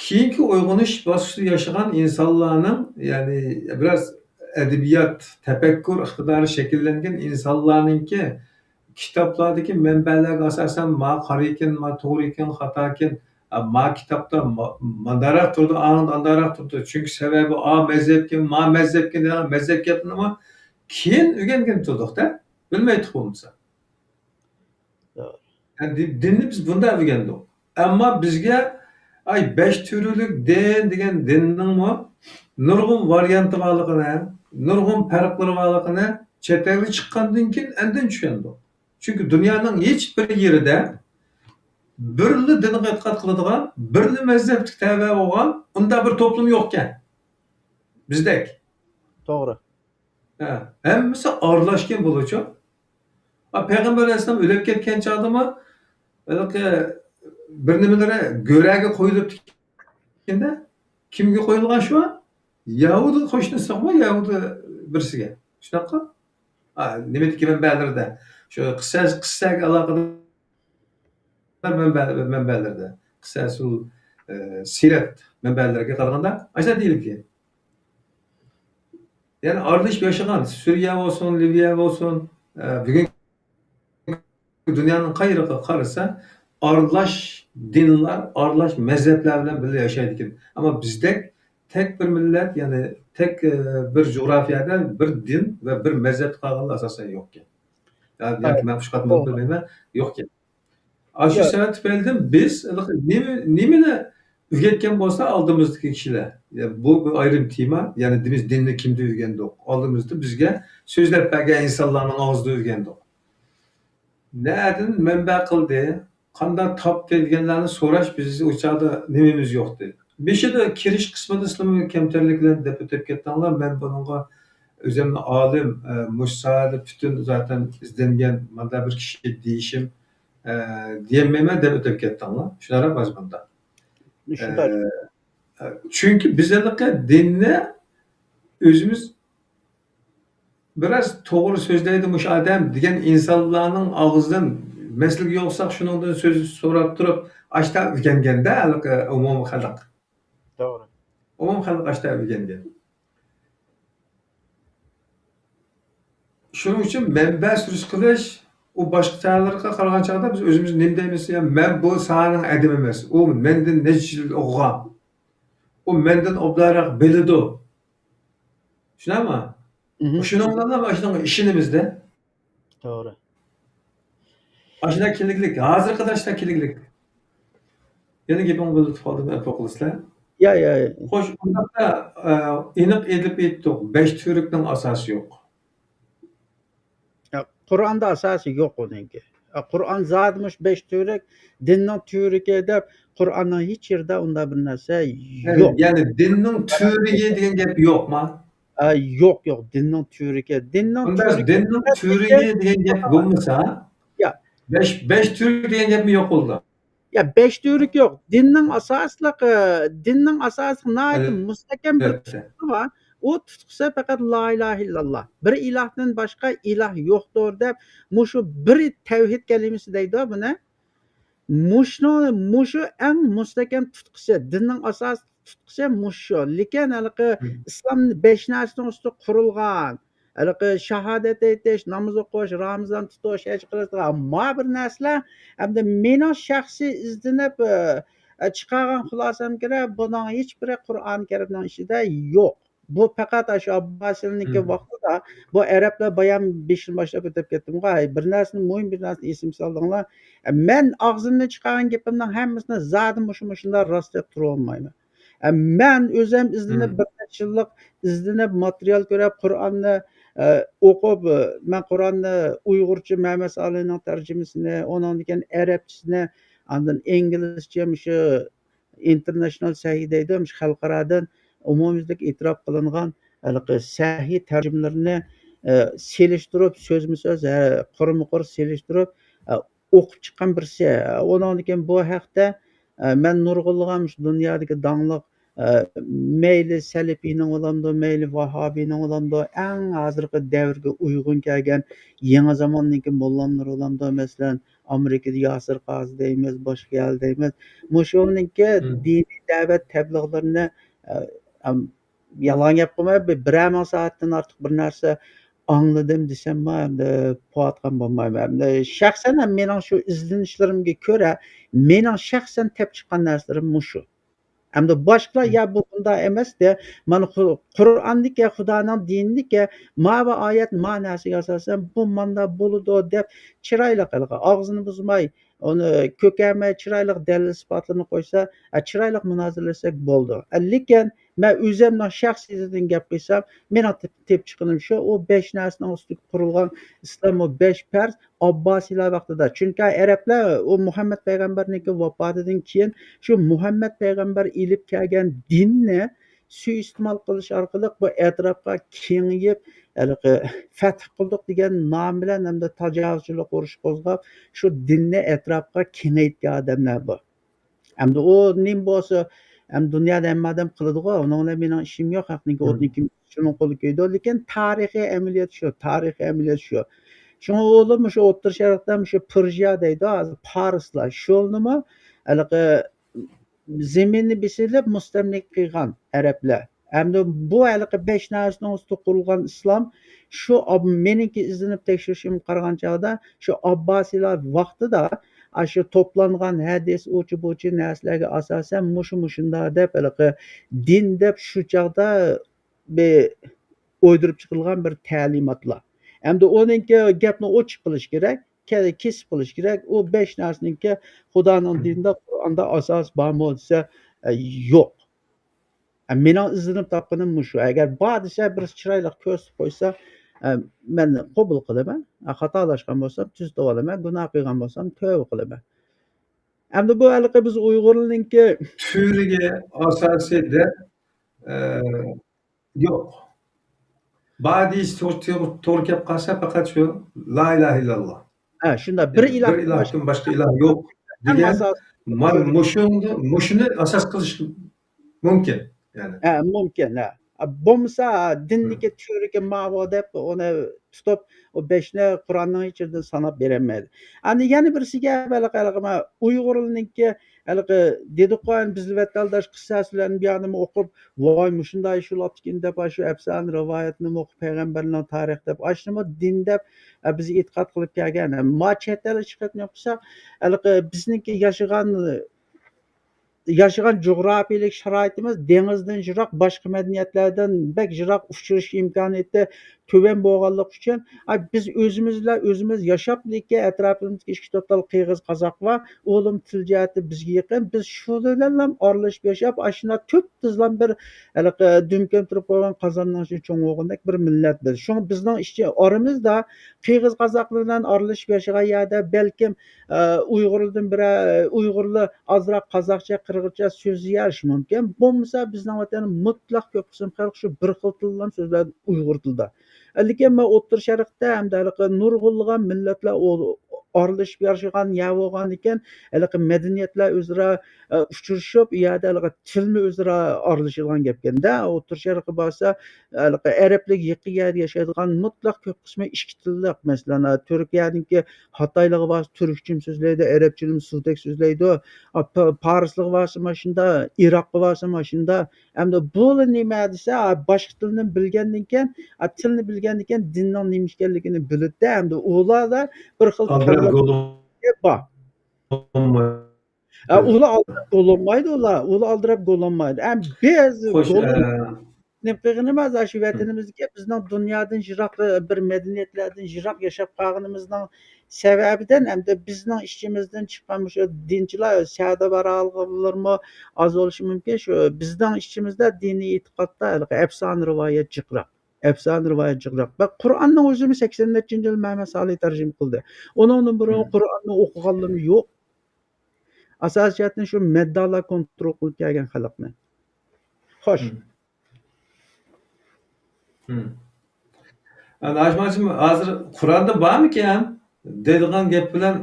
keyingi uyg'onish bosqichida yashagan insonlarning, ya'ni biroz adabiyot, tafakkur iqtidori shakllangan insonlarningki kitoblardagi manbalarga asosan ma qaraykin, ma to'g'ri ekan, xato ekan, ma kitobda mandaroq turdi, andaroq turdi. Chunki sababi a mazhabga, ma mazhabga degan mazhab gapini keyin o'rgangan turdiqda, bilmaydik bo'lmasa. Dinni biz bunda o'rgandik. Ammo bizga 5 turlik din degan dinning nurg'un varianti borligini, nurg'un farqlari borligini chetga chiqqandan keyin endin tushundik. Chunki dunyoning hech bir yerida birli dinga e'tiqod qiladigan, birli mazhabga tabe bo'lgan unda bir to'plam yo'q ekan. Bizdek. To'g'ri. Hammasi aralashgan bo'luvchi. Payg'ambar alayhisalom o'lib ketgan chog'dami, bir nimalara go'raga qo'yilib tikanda, kimga qo'yilgan shu? Yahudi qo'shnisiga, Yahudi birisiga. Shunaqa? Nimadagi manbalarda, shu qissaga aloqador manbalarda, qissasul sirat manbalariga qaraganda, ashuna deyilgan. Ya'ni aralashib yashagan Suriya bo'lsin, Liviya bo'lsin, bugun dunyoning qayeriga qarasa, aralash dinlar, aralash mazhablar bilan birga yashaydi ekan. Ammo bizdek tek bir millat, ya'ni tek bir coğrafyada bir din ve bir mazhab qolgan asosan yo'q ekan. Yoki men shu qatni bilmayman, yo'q ekan. Aşı Yo, sebep tüpeldim biz nimine ügetken bolsa aldığımızdaki kişiler. Yani bu ayrım tema. Yani biz dinle kimde ügendik. Aldığımızda bizge sözler peki insanların ağızda ügendik. Nereden menba kıldı? Kandan tap gelgenlerini soraş biz uçağda nimemiz yoktu. Bir şey de kiriş kısmında İslam'ın kemterliklerini dep ötep kettenler. Ben bununla özümle alim, Musa'da bütün zaten izlengen manda bir kişi değişim diyememe dep ötep kettenler. Şunlara bazmanda. E, şunday. Çünkü bizlerlikle dinle özümüz biraz doğru sözleydimiş adam degan insonlarning og'zidan meslik yo'qsa shuningdan so'z so'rab turib ashta o'rganganda umumiy xalq Doğru. ashta o'rgangan shuning uchun manba surish qilish u boshqa sahalarga qaragan chog'da biz o'zimiz nima deymiz ya man bu sahaning adim emas u mendan necha yil o'qigan u mendan obdaroq biladi tushunarmi Hı hı. shuning bilan mana shunaqa ishonamizda Doğru. mana shunaqa keraklik hozirgi qadar keraklik yana gapimni bo'lib qoldim qo'qilsizlar. Ya Xo'sh, undaqda aniq edib aytdik, 5 türükning asosi yo'q. ya, Kur'an'da asası yok onunki. Kur'an zatmış 5 türek, dinning türeki deb Kur'an'ın hiç yerde onda bir narsa yok. Ya'ni dinning türügi degan gap yo'qmi? Yok, dinning türeki. Dinning Unda türeki dinning degan türügi degan gap bo'lmasa, ya 5 türk degan gapmi yo'q bo'ldi? ya 5 türük yok. Dinning asaslık nayet müstehkem bir Albatta. tutku var. O tutkusa fakat la ilahe illallah. Bir ilahdan başka ilah yoktur deb muşu bir tevhid kelimesi deydi buna. Muşu en müstehkem tutkusu. Dinning asas tutkusu muşu. Lekin halqi islom 5 narsadan üstü kurulgan. Halqi shahodat aytish, namoz o'qish, Ramazon tutish, haj qilish, ma bir narsalar hamda mening shaxsiy izlanib chiqargan xulosam kerak, buning hech biri Qur'oni Karimning ichida yo'q. Bu faqat shu Abbosiylarniki vaqtida bu arablar bayon 5 boshlab o'tib ketdim-ku. Bir narsani muhim bir narsani esim soldinglar. Men og'zimdan chiqargan gapimning hammasini zodi shunda rost deb tura olmayman. Men o'zim izlanib bir necha yillik izlanib material ko'rib Qur'onni o'qib, men Qur'onni Uyg'urcha Muhammad Salihning tarjimasini, undan keyin arabchasini, andin inglizcha shu international sahiy deydi, shu xalqarodan umumyuzlik e'tirof qilingan sahiy tarjimalarini selishtirib, so'zma-so'z, qurma-qur selishtirib o'qib chiqqan birisi. Undan keyin bu haqda men nurg'unlagan shu dunyodagi dongliq meyli Salafiyning bo'lamdi, meyli Vahobiyning bo'lamdi, eng hozirgi davrga uyg'un kelgan yangi zamonniki mollamlar bo'lamdi. Masalan, Amerikada Yasir Qozi deymiz, boshqa yer deymiz. Mushuninki diniy da'vat tabliğlarini yolg'on gap qilmay bir ming soatdan ortiq bir narsa angladim desam endi quvvatgan bo'lmayman. Shaxsan mening shu izlanishlarimga ko'ra, mening shaxsan tep chiqqan narsalarim mushu. Hamda boshqalar ya bu bunday emas de mana Qur'ondagi Xudoning dinidagi ma va oyat ma'nosiga asosan bu manda bo'ladi deb chiroyli qilgan og'zini buzmay uni ko'kamay chiroyli dalil isbotini qo'ysa chiroyli munozaralasak bo'ldi. Lekin men o'zimning shaxsiyatdan gap qilsam meni tep chiqqanim shu u 5 narsaning ustiga qurilgan islom o 5 farz Abbosiylar vaqtida. Chunki arablar u Muhammad payg'ambarning vafotidan keyin shu Muhammad payg'ambar ilib kelgan dinni suiiste'mol qilish orqali bu atrofga kengayib fath qildik degan nom bilan hamda tajovuzchilik urush qo'zg'ab shu dinni atrofga kengaytgan odamlar bu. Hamda u nim bo'lsa ham dunyoda hamma odam qiladi-ku, uning bilan mening ishim yo'q, haqniki o'tniki shuni qo'li kuydi. Lekin tarixiy amaliyot shu. Shuni o'g'lim shu O'rta Sharqdan shu Persiya deydi, hozir Farislar sho'lnimi haligi zaminni besilib mustamlik qilgan arablar. Hamda bu haligi 5 narsadan ustida qurilgan islom shu meniki izlanib tekshirishim qaragan chog'da shu Abbosiylar vaqtida shu to'plangan hadis o'chi buchi narsalarga asosan mushunda deb haligi din deb shu chog'da o'ydirib chiqilgan bir ta'limotlar. Hamda uninki gapni ochiq qilish kerak. kesip buluş gerek. O 5 narsanınki Xudoning dinida, Qur'onda asos bormi desa, yo'q. Mening izlanib topganim shu. Agar bor desa, bir chiroyli ko'rsatib qo'ysa, men qabul qilaman. Xatolashgan bo'lsam tuzatib olaman, gunoh qilgan bo'lsam tövbe qilaman. Endi bu haliqi biz Uyg'urlarninki Türkiye asası de yok. Badiş to'g'ri kelib qolsa faqat shu la ilaha illalloh. shunda bir Yani bir ilahdan başka ilah yok eng degan asosiy mushuni asos qilish mumkin. Yani mumkin. Bo'lmasa dinniki teorika ma'vo deb uni tutib, o 5ni Qur'onning ichida sanab berolmaydi. Endi yana birisiga haligi Uyg'urlarninki haligi dediqo'yin bizilvattaldash qissaslarni buyog'ini o'qib, voy mushunday shulabdikin deb shu afson rivoyatni o'qib payg'ambarlar tarix deb ashnimi din deb biz e'tiqod qilib kelgan. Ma chet elga chiqib qilsa, haligi bizniki yaşagan coğrafiyalik sharoitimiz dengizdan jiroq, boshqa madaniyatlardan bek jiroq uchrash imkoniyati to'van bo'lganligi uchun biz o'zimiz yashab, lekin atrofimizga ikki to'rtal qirg'iz, qozoq va o'lim til jihati bizga yaqin. Biz shu bilan ham aralashib yashab, shuna to'p tizlan bir dumkan turib qo'ygan qozonning cho'ng o'g'indek bir millat biz. Shu bizning ishchi oramizda qirg'iz, qozoqlar bilan aralashib yashagan yerda balkim Uyg'urlardan biri Uyg'urlar ozroq qozoqcha, qirg'izcha so'zlash mumkin. Bo'lmasa bizning vatan mutlaq ko'p qism xalq shu bir xil tildan so'zlaydi Uyg'ur tilida. Lekin men O'rta Sharqda hamda nurg'unlagan millatlar aralashib yashagan yer bo'lgan ekan, madaniyatlar o'zaro uchrashib, u yerda tilni o'zaro aralashadigan gapkanda. O'rta Sharqqa borsa, arablik yaqin yerda yashaydigan mutlaq ko'p qismi ikki tillik. Masalan, Turkiyaninki Xitoyliga borsa turkcha so'zlaydi, arabcha so'zdek so'zlaydi. Parislik borsa mana shunda, Iroqqa borsa mana shunda. Endi bu nima desa, boshqa tilni bilgandan keyin, tilni bilgandan keyin dinning nima ekanligini biladi. Endi ularda bir xil aldırak bor. Ular aldirab go'llanmaydi ular. Ular aldirab go'llanmaydi. Biz hoş nima qilganimiz shu vatanimizga bizning dunyodan jiroq bir madaniyatlardan jiroq yashab qolganimizning sababidan hamda bizning ishchimizdan chiqqan shu dinchilar sada baralg'larmi oz bo'lishi mumkin. Shu bizning ishchimizda diniy e'tiqodda afson rivoyat jiqroq. Afson rivoyat jiqroq. Va Qur'onning o'zini 80-yil Muhammad Salih tarjima qildi. Uningdan biri Qur'onni o'qiganlar yo'q. Asosiyatni shu maddalar kontrol qilib kelgan xalqni. Xo'sh. Najmacığım hazır Kur'an'da var mı ki yani? Dediğin gap bilen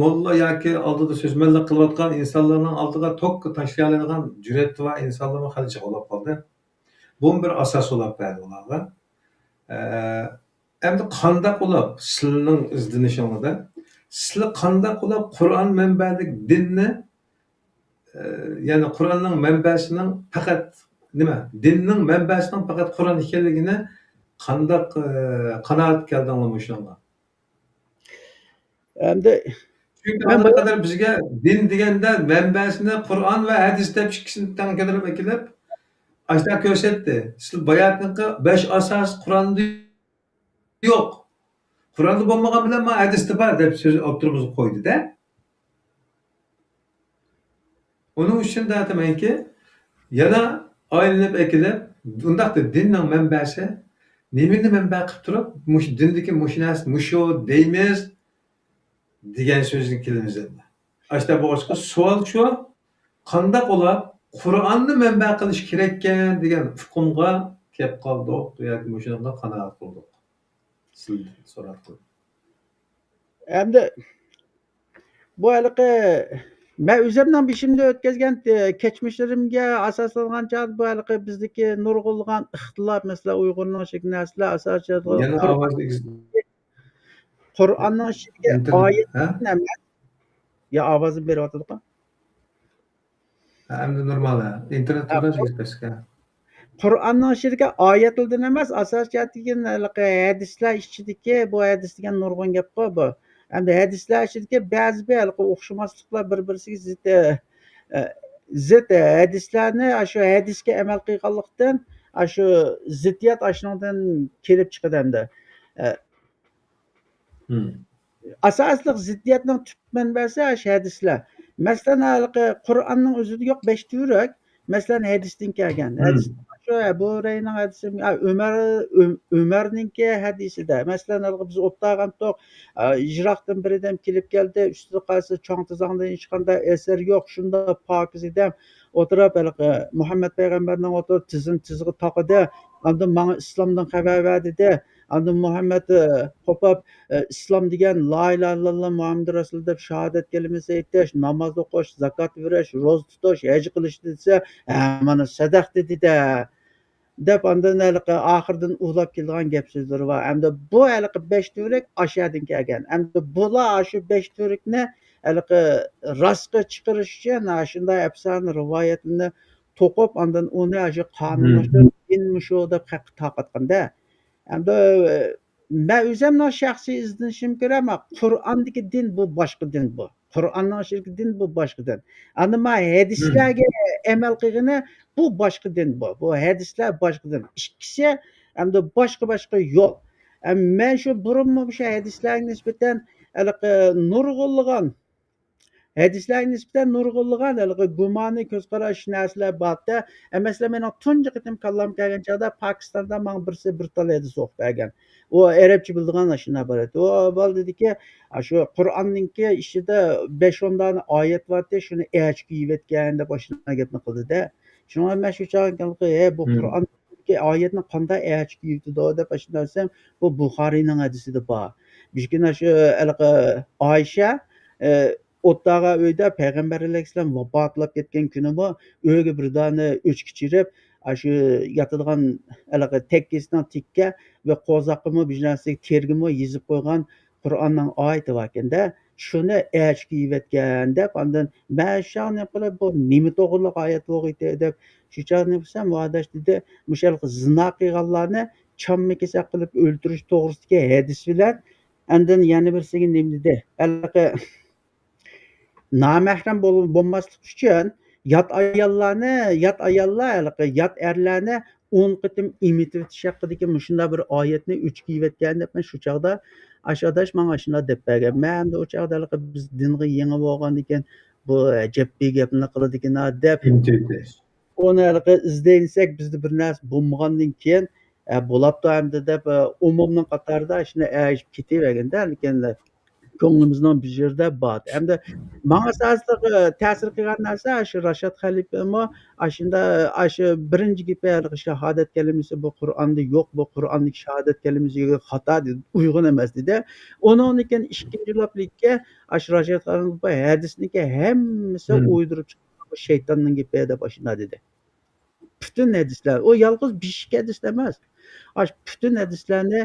molla yoki oldida so'zmanlik qilayotgan insonlarning oldiga tok tashlayaoladigan jur'ati va insonlarga hali chiqib qoldi. Bu bir asos bo'lib berdi ularga. Endi qanday qilib sizning izlanishingizda sizlar qanday qilib Qur'on manbalik dinni ya'ni Qur'onning manbasining faqat nima? Dinning manbasining faqat Qur'on ekanligini qanday qanoat keldinglar shunga? Endi Çünkü ana kadar bizga din deganda manbasini Qur'on va hadis deb ikkisini tanqidlab kelib, ashta ko'rsatdi. Siz bayatniki 5 asos Qur'onda yo'q. Qur'onda bo'lmagan bilan men hadisda bor deb so'z o'tirg'izib qo'ydi-da. Onun uchun da aytamanki, yana aylanib kelib, undaqda dinning manbasi nimani manba qilib turib, mush dindagi mushnas, mushu deymiz degan so'zni kelamiz endi. Ashta bu ochiq savol shu, qanday qilib Qur'onni manba qilish kerak ekan degan hukmga kelib qoldik yoki mushunga qanoat qildik. Sizdan so'radim. Endi bu haliqi men o'zimdan beshimda o'tkazgan kechmishlarimga asoslangancha bu haliqi bizdagi nurg'unlagan ixtilof masalan Uyg'urning shekillaslar asosida Yana ovozni Qur'onning ichiga oyat emas. Ya ovozim beryapti-ku. Endi normal. Internetda chiqishga. Qur'onning ichiga oyatlardan emas, asosiyatdagi hadislar ichidagi bu hadis degan nurg'un gap bu. Endi hadislar ichidagi ba'zi bir o'xshamasliklar bir-birisiga zid hadislarni shu hadisga amal qilganlikdan shu ziddiyat ashundan kelib chiqadi endi. asosliq ziddiyatning tub manbasi shu hadislar. Masalan, Qur'onning o'zida yo'q 5 turak, masalan, hadisdan kelgan. Hadis Hmm. shu Abu Hurayraning hadisi, Umarninki hadisida. Masalan, biz o'ttirgandik, ijroqdan biridan kelib keldi, ustida qarasa cho'ng tizongdan hech qanday asar yo'q, shunda pokiz edam. O'tirib, Muhammad payg'ambarning o'tirib tizg'i taqidi, ondan menga islomdan xabar berdi. Ondan Muhammad qo'pab islom degan la ilaha illalloh Muhammad rasul deb shahodat kalimasi aytish, namoz o'qish, zakot berish, ro'za tutish, haj qilish desa, mana sadaq dedi-da. Deb ondan oxirdan ulab kelgan gap so'zlari bor. Hamda bu 5 turik aşağıdan kelgan. Hamda bular shu 5 turikni rostga chiqarish uchun shunday afsona rivoyatlarni to'qib, ondan uni shu qonunlashtirib, dinmi shu deb tarqatganda. Hamda ben o'zimning shaxsiy izlanishim ko'ra, Qur'ondagi din bu boshqa din bu. Qur'onning ichidagi din bu boshqa din. Endi men Hmm. hadislarga amal qilgani bu boshqa din bu. Bu hadislar boshqa din. Ikkisi hamda boshqa yo'l. Men shu burunmi o'sha hadislarga nisbatan nurg'unlagan hadislarga nisbatan nurg'unlagan gumoniy ko'zqarash narsalar borda. Masalan, mening tunji qitim kallam kelgan chog'da Pokistonda menga birisi bir tal hadis o'qib bergan. U arabcha bildigan shunday bor edi. U bol dediki, shu Qur'onninki ichida 5-10 dona oyat borda, shuni ech kiyib deb shunday gapni qildi-da. Shunga men shu chog'da bu Hmm. Qur'ondagi oyatni qanday ech kiyibdi deb shunday desam, bu Buxoriyning hadisida bor. Bishkina shu Oysha o'tdaga uyda payg'ambar alayhissalom vafotlab ketgan kunimi uyga bir dona o'chki chirib, shu yotadigan tekkisidan tikka va qo'zoqimi bir narsaga tergimi yezib qo'ygan Qur'onning oyati bor ekanda, shuni ech kiyib deb, ondan man shuni qilib bu nima to'g'riliq oyat o'qiydi deb shu chog'ni bilsam, muadash dedi, mushal zino qilganlarni chamma kesak qilib o'ltirish to'g'risidagi hadis bilan, andan yana birisiga nima dedi, namahram bo'lmaslik uchun yot ayollar yot erlarni 10 qitim imitib etish haqidagi shunday bir oyatni uch kiyayotgan deb man shu chog'da ashadash manga shunday deb bergan. Man o chog'da biz dinga yangi bo'lgandan keyin bu jabbiy gapni qiladigan deb Intuitive. onu izleyinsek bizde bir narsa bo'lmagandan keyin bo'labdi hamda deb umumning qatorida shuni aytib ketaverganda, lekin ko'nglimizning bir yerida bor. Hamda manga ta'sir qilgan narsa shu Rashad Xalifami shunda shu birinchi gapi shahodat kalimasi bu Qur'onda yo'q, bu Qur'ondagi shahodat kalimasi xato dedi, uyg'un emas dedi. Undan keyin ikkinchi loplikka shu Rashad Xalif hadisniki hammasi Hmm. uydurib chiqqan shaytonning gapi deb shunda dedi. Bütün hadislar, o yalnız beshik hadis emas. Bütün hadislarni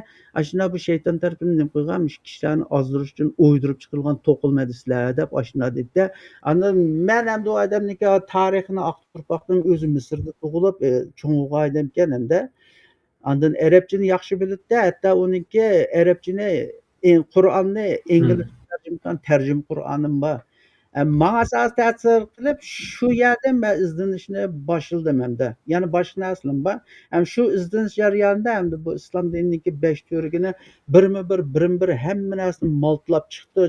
shuna bu shayton tarafidan nima qilgan, kishilarni ozdirish uchun o'ydirib chiqilgan to'qilma hadislar deb shuna dedi-da. Andan men ham bu odamniki tarixini aqtirib boqdim, o'zi Misrda tug'ilib, cho'ng'ilgan odam ekan hamda. Andan arabchani yaxshi biladi-da, hatto uniki arabchani, Qur'onni Hmm. inglizcha tarjima Qur'onim bor. Manga asos ta'sir qilib, shu yerdan men izlanishni boshladim hamda. Yana boshqa narsalar bor. Shu izlanish jarayonida hamda bu islom dinidagi 5 turkini birma-bir hamma narsani moltlab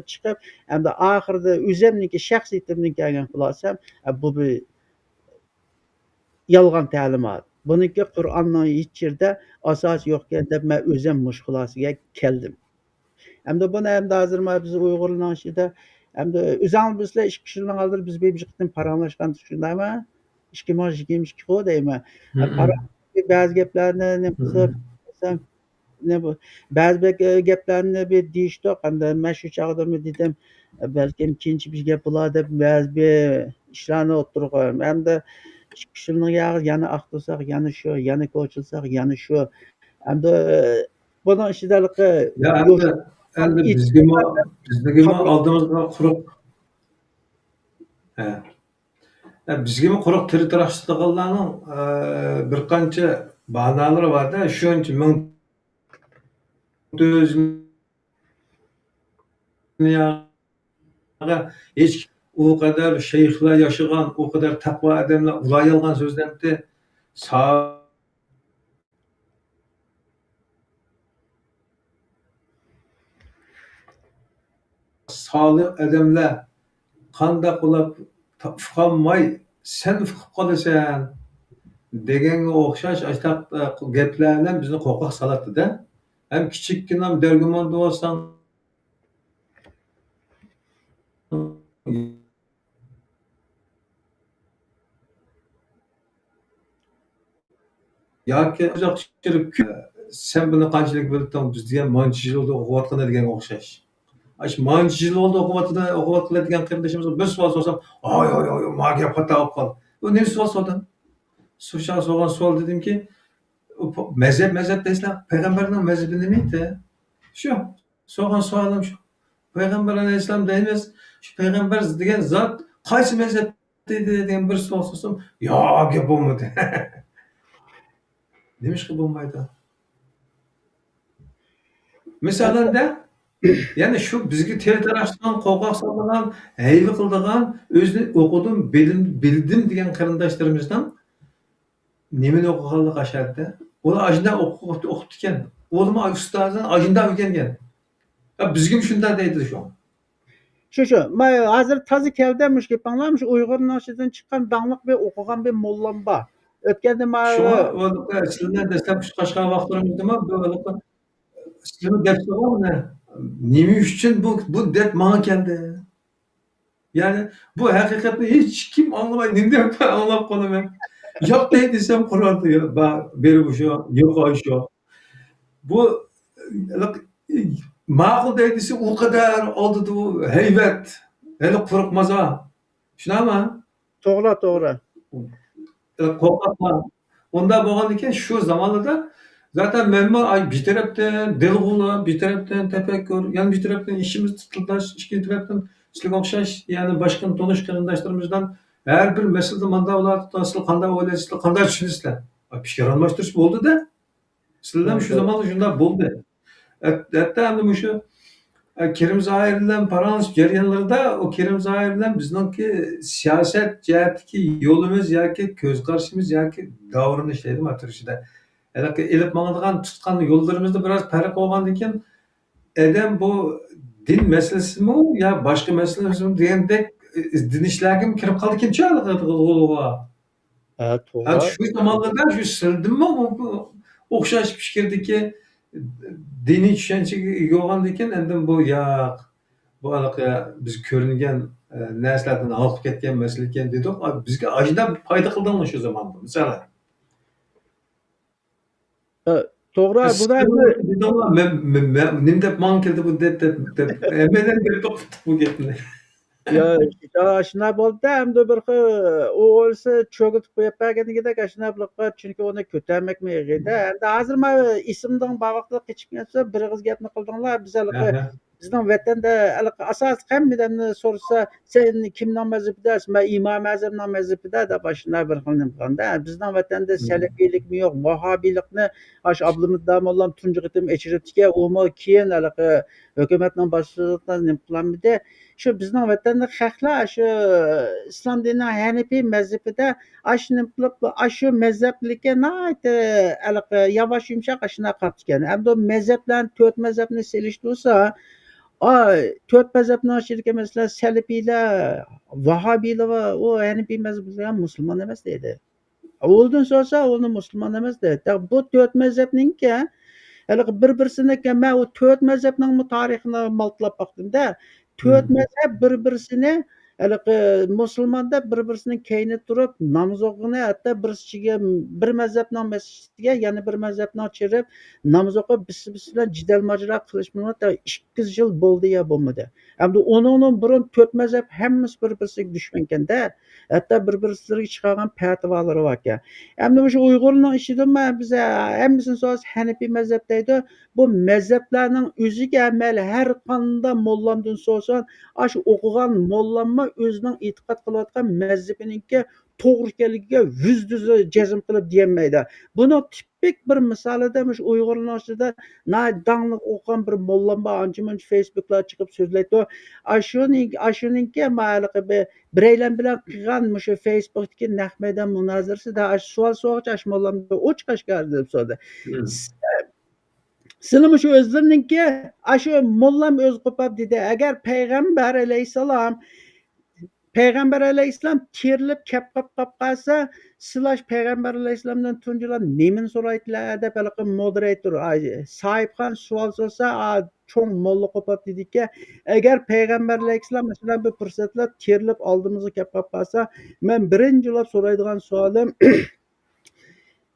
chiqib, hamda oxirida o'zimniki shaxsiy fikrimdan kelgan xulosam, bu bir yolg'on ta'limot. Buniki Qur'onning hech yerda asosi yo'q ekan deb men o'zim mush xulosaga keldim. Hamda buni hamda hozir biz Uyg'urlarning ichida hamda o'zing bizlar 2 kishining oldida biz bir qitim paranglashgan shundaymi? 2022 ku deyman. Hmm. Ba'zi gaplarni nima qilib Hmm. desam, ne bu ba'zi gaplarni bir deyishdi, hamda men shu chog'da dedim, balkim ikkinchi bir gap bo'lar deb ba'zi bir ishlarni o'ttirib qo'yaman. Hamda 2 kishining yana aqtirsak, yana shu, yana ko'chilsak, yana shu. Hamda buning ichida Ya yo'sh endi bizgimi qabul oldimizga quruq, he. Bizgimi quruq tirtirashdiganlarning bir qancha banalari borda, shuncha 1400 hech u qadar shayxlar yashagan, u qadar taqvo odamlar ular yolg'on so'zlabdi. sağlık adamlar qandaq qilib uqolmay sen uqib qolasan deganga o'xshash ashtaq gaplar bilan bizni qo'rqoq soladida. Ham kichikkina dargumon bo'lsang yoki uzoq tushirib sen buni qanchalik bilibsan biz degan mancha yilda o'qiyotganda degan o'xshash. Ash mancha yil oldi o'qiyotgan qarindashimizga bir savol so'rasam, oy, ma gap xato bo'lib qoldi. Bu ne savol so'radim? So'rgan savol dedimki, mezhep deysizlar, payg'ambarning mezhebi nima edi? Shu. So'rgan savolim shu. Payg'ambar alayhissalom deymiz, shu payg'ambar degan zot qaysi mezhepda edi degan bir savol so'rasam, yo gap bo'lmadi. Nimishqa bo'lmaydi? Misolanda ya'ni shu bizga tertarashdan, qo'rqoq solgan, hayvi qildigan, o'zini o'qidim, bildim degan qarindoshlarimizdan nimani o'qiganligi asharda. Ular ajinda o'qib ekan. O'limi ustozdan ajinda o'rgangan. Bizga shunday deydi shu. Shu. Men hozir toza keldim mush gapinglar, shu Uyg'ur nashidan chiqqan dangliq bir o'qigan bir mollam bor. O'tganda men sizlar desam shu qashqar vaqtlarimizda bu sizlar depsizmi? Nima uchun bu deb menga keldi? Ya'ni bu haqiqatni hech kim anglamaydi. Nima deb anglab qolaman. Yo'q desam qur'onda berib shu, yo'q shu. Bu ma'qul deydisi u kadar oldu bu heybat. Hele qo'rqmasa. Shunami? To'g'ri. Qo'rqatma. Onda bo'lgan ekan shu zamonlarda zaten menman bir tarafdan dilg'ula, bir tarafdan tafakkur, yana bir tarafdan ishimiz tildash, ikkinchi tarafdan sizlarga o'xshash, ya'ni boshqa tonish qarindoshlarimizdan har bir masalada manda ular sizlar qanday o'ylaysizlar, qanday tushunaysizlar? Fikr almashtirish bo'ldi-da. Sizlar shu zamonda shunday bo'ldi. Hatta endi shu Kerim Zoir bilan paralel jarayonlarda o Kerim Zoir bilan bizningki siyoset jihatdagi yo'limiz yoki ko'z qarashimiz yoki davrimiz deydi maturishida. Elib mangadigan tutgan yo'llarimizda biroz farq bo'lgandan keyin adam bu din masalasimi yo boshqa masalasimi degandek izlanishlarga kirib qoldi kimcha to'g'ri. shu zamonlarda shu sirdimmi o'xshash fikrdagi diniy tushunchaga ega bo'lgandan keyin endi bu yo'q bu biz ko'ringan narsalardan olib ketgan masala ekan dedik. Bizga ajda foyda qildingmi shu zamonda masalan? To'g'ri, nim deb man keldi bu deb emeden deb bu gapni. Ya shunday bo'ldi, endi bir xil u o'lsa cho'g'itib qo'yib berganigidek shunaqa bir chunki uni ko'tarmakmi edi. Endi hozir men ismdan bu vaqtda qichib ketsa bir og'iz gapni qildinglar. Biz bizning vatanda asos hammadan so'rasa sen kimning mazhabidasan? Men Imom Azamning mazhabida deb shunday bir xil qilganda bizning vatanda salafiylikmi yo'q, vahobiylikni Abdulmuttolib domollam tunji qitim echiribdiki, u keyin hukumatning boshlig'idan nima qilamidi? Shu bizning vatanda xalqlar shu islom dini Hanifiy mazhabida shuni qilib shu mazhablikka yavash yumshoq shunday qilib ekan. Endi mazhablarni 4 mazhabni selishtirsa, 4 mazhabning ichidagi masalan salafiylar, vahobiylar va u Hanifiy mazhabida musulmon emas deydi. O'ldan so'rasa, uni musulmon emas deydi. Bu 4 mazhabningki bir-birsini men u 4 mazhabning tarixini maltlab baqdimda. 4 mazhab bir-birsini musulmonda bir-birisining keyni turib namoz o'qigani, hatto birisiga bir mazhabning masjidiga yana bir mazhabni chirib namoz o'qib birisi bilan jidal majro qilish bilan 2 yil bo'ldi ya bo'lmadi. Endi onun burun 4 mazhab hammasi bir-birisiga dushman ekanda, hatto bir-birisiga chiqargan fatvolari bor ekan. Endi o'sha Uyg'urning ishida biz hammasini so'z Hanifiy mazhab deydi. Bu mazhablarning o'ziga amal har qanday mollamdan so'rsan, shu o'qigan mollamma o'zining e'tiqod qilayotgan mazhabininki to'g'ri ekanligiga %100 jazm qilib deyolmaydi. Buni tipik bir misolida Uyg'urlar ichida dangliq o'qigan bir mollam bor, ancha-muncha Facebook'lar chiqib so'zlaydi. Shuninki biraylar bilan qilgan shu Facebook'dagi naq maydon munozarasida savol so'ragach mollamga o'ch qashqar deb so'radi. Sizlar shu o'zlariningki shu mollam o'z qo'pab dedi. Agar Payg'ambar alayhissalom terilib kep qolsa, sizlar Payg'ambar alayhissalomdan tunjilar nimani so'raydilar deb haliqi moderator Sohibxon savol sorsa, cho'ng molla qo'pab dediki, agar Payg'ambar alayhissalom masalan bir fursatlar terilib oldimizga kelib qolsa, men birinchilab so'raydigan savolim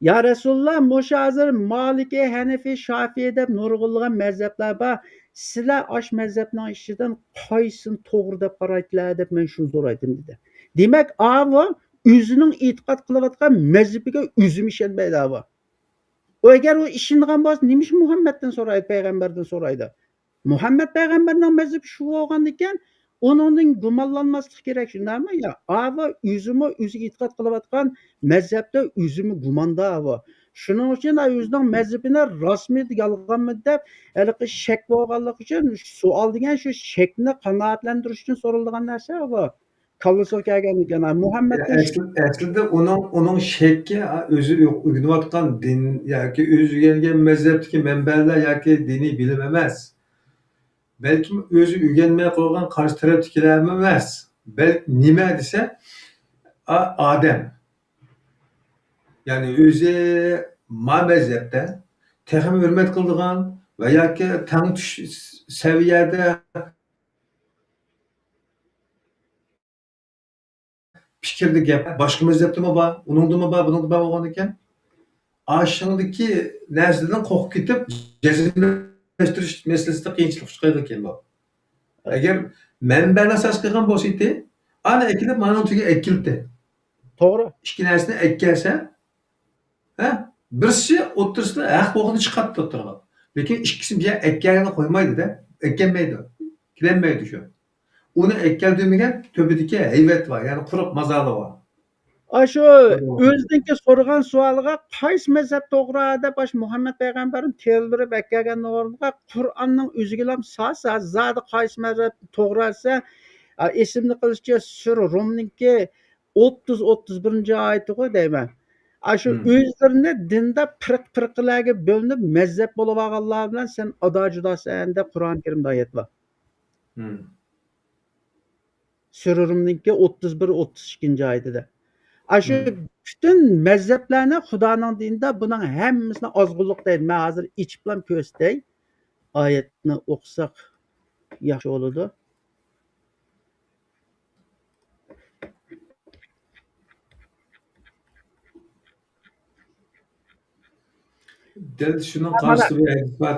Ya Resulullah, mushu hozir Maliki, Hanifi, Shofiy deb nurg'unlagan mazhablar bor. Sizlar osh mazhabning ichidan qaysini to'g'ri deb qaraydilar deb men shuni so'raydim dedi. Demak, ava o'zining e'tiqod qilayotgan mazhabiga o'zim ishonmaydi ava. Agar u ishongan bo'lsa, nima ish Muhammaddan so'raydi, payg'ambardan so'raydi? Muhammad payg'ambarning mazhabi shu bo'lgan ekan, uningdan gumonlanmaslik kerak, shundaymi? Ya, ava o'zi e'tiqod qilayotgan mazhabda o'zimi gumonda ava. Shuning uchun o'zining mazhabini rasmiy yolg'onmi deb haliqi shak bo'lganligi uchun savol degan shu shakni qanoatlantirish uchun so'raladigan narsa ava. Kallasiga kelgan ekan. Muhammaddan Aslida uning shakki o'zi o'rganayotgan din yoki o'zi o'rgangan mazhabdagi manbalar yoki diniy bilim emas. Balkim o'zi o'rganmay qolgan qarshi tarafdagilar emas. Balki nima desa, odam. Ya'ni o'zi mazhabda texmi hurmat qiladigan va yoki tang saviyada fikrli gap boshqa mazhabdami bor, uningdami bor, buningda bor bo'lgan ekan. Aşağıdaki narsadan qo'rqib ketib, jazmlashtirish masalasida qiyinchilik chiqadi ekan bu. Agar manbani asos qilgan bo'lsa edi, ana ekilib, mana unga ekildi. to'g'ri. Ikki narsani ekkalsa, birisi o'ttirsida haq bo'lgani chiqadi o'tirgan. Lekin ikkisi bir ekkalni qo'ymaydi-da, ekkanmaydi. Kirenmaydi shu. Uni ekkal demagan töbidagi hayvat var, ya'ni quruq mazali var. Shu o'ziniki so'ragan savoliga qaysi mazhab to'g'ri deb Muhammad payg'ambarning keltirib kelgan o'rniga Qur'onning o'ziga ham zodi qaysi mazhab to'g'ri desa, esimni qilishicha Sura Rumningki 30-31-oyatiga deyman. Shu o'zlarini dinda firqalarga bo'linib mazhab bo'lib olganlar bilan sen ado-judosan deb Qur'oni Karimda oyat bor. Sura Rumningki 31-32-oyatida. Shu bütün mazhablarni Xudoning dinida buning hammasini ozg'unlik deydi. Men hozir ichib bilan ko'rsatay. Oyatni o'qisak yaxshi bo'ladi. Del şunun qarşısı bir hadis var.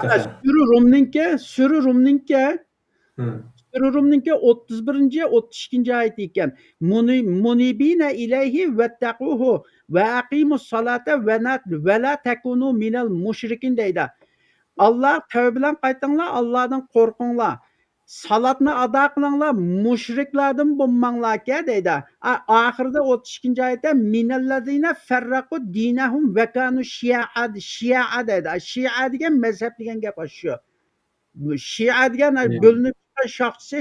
Sura Rumningki 31-32 ekan. Munibina ilayhi vattaquhu va aqimus salata va la takunu minal mushrikin deydi. Allah tövbe bilan qaytinglar, Allohdan qo'rqinglar. Salatni ado qilinglar, mushriklardan bo'lmanglar deydi. Oxirida 32-oyatda minallazina farraqu dinahum va kanu shi'a deydi. Shi'a degan mazhab degan gap shu. Shi'a degan bo'linib chiqqan shoxchisi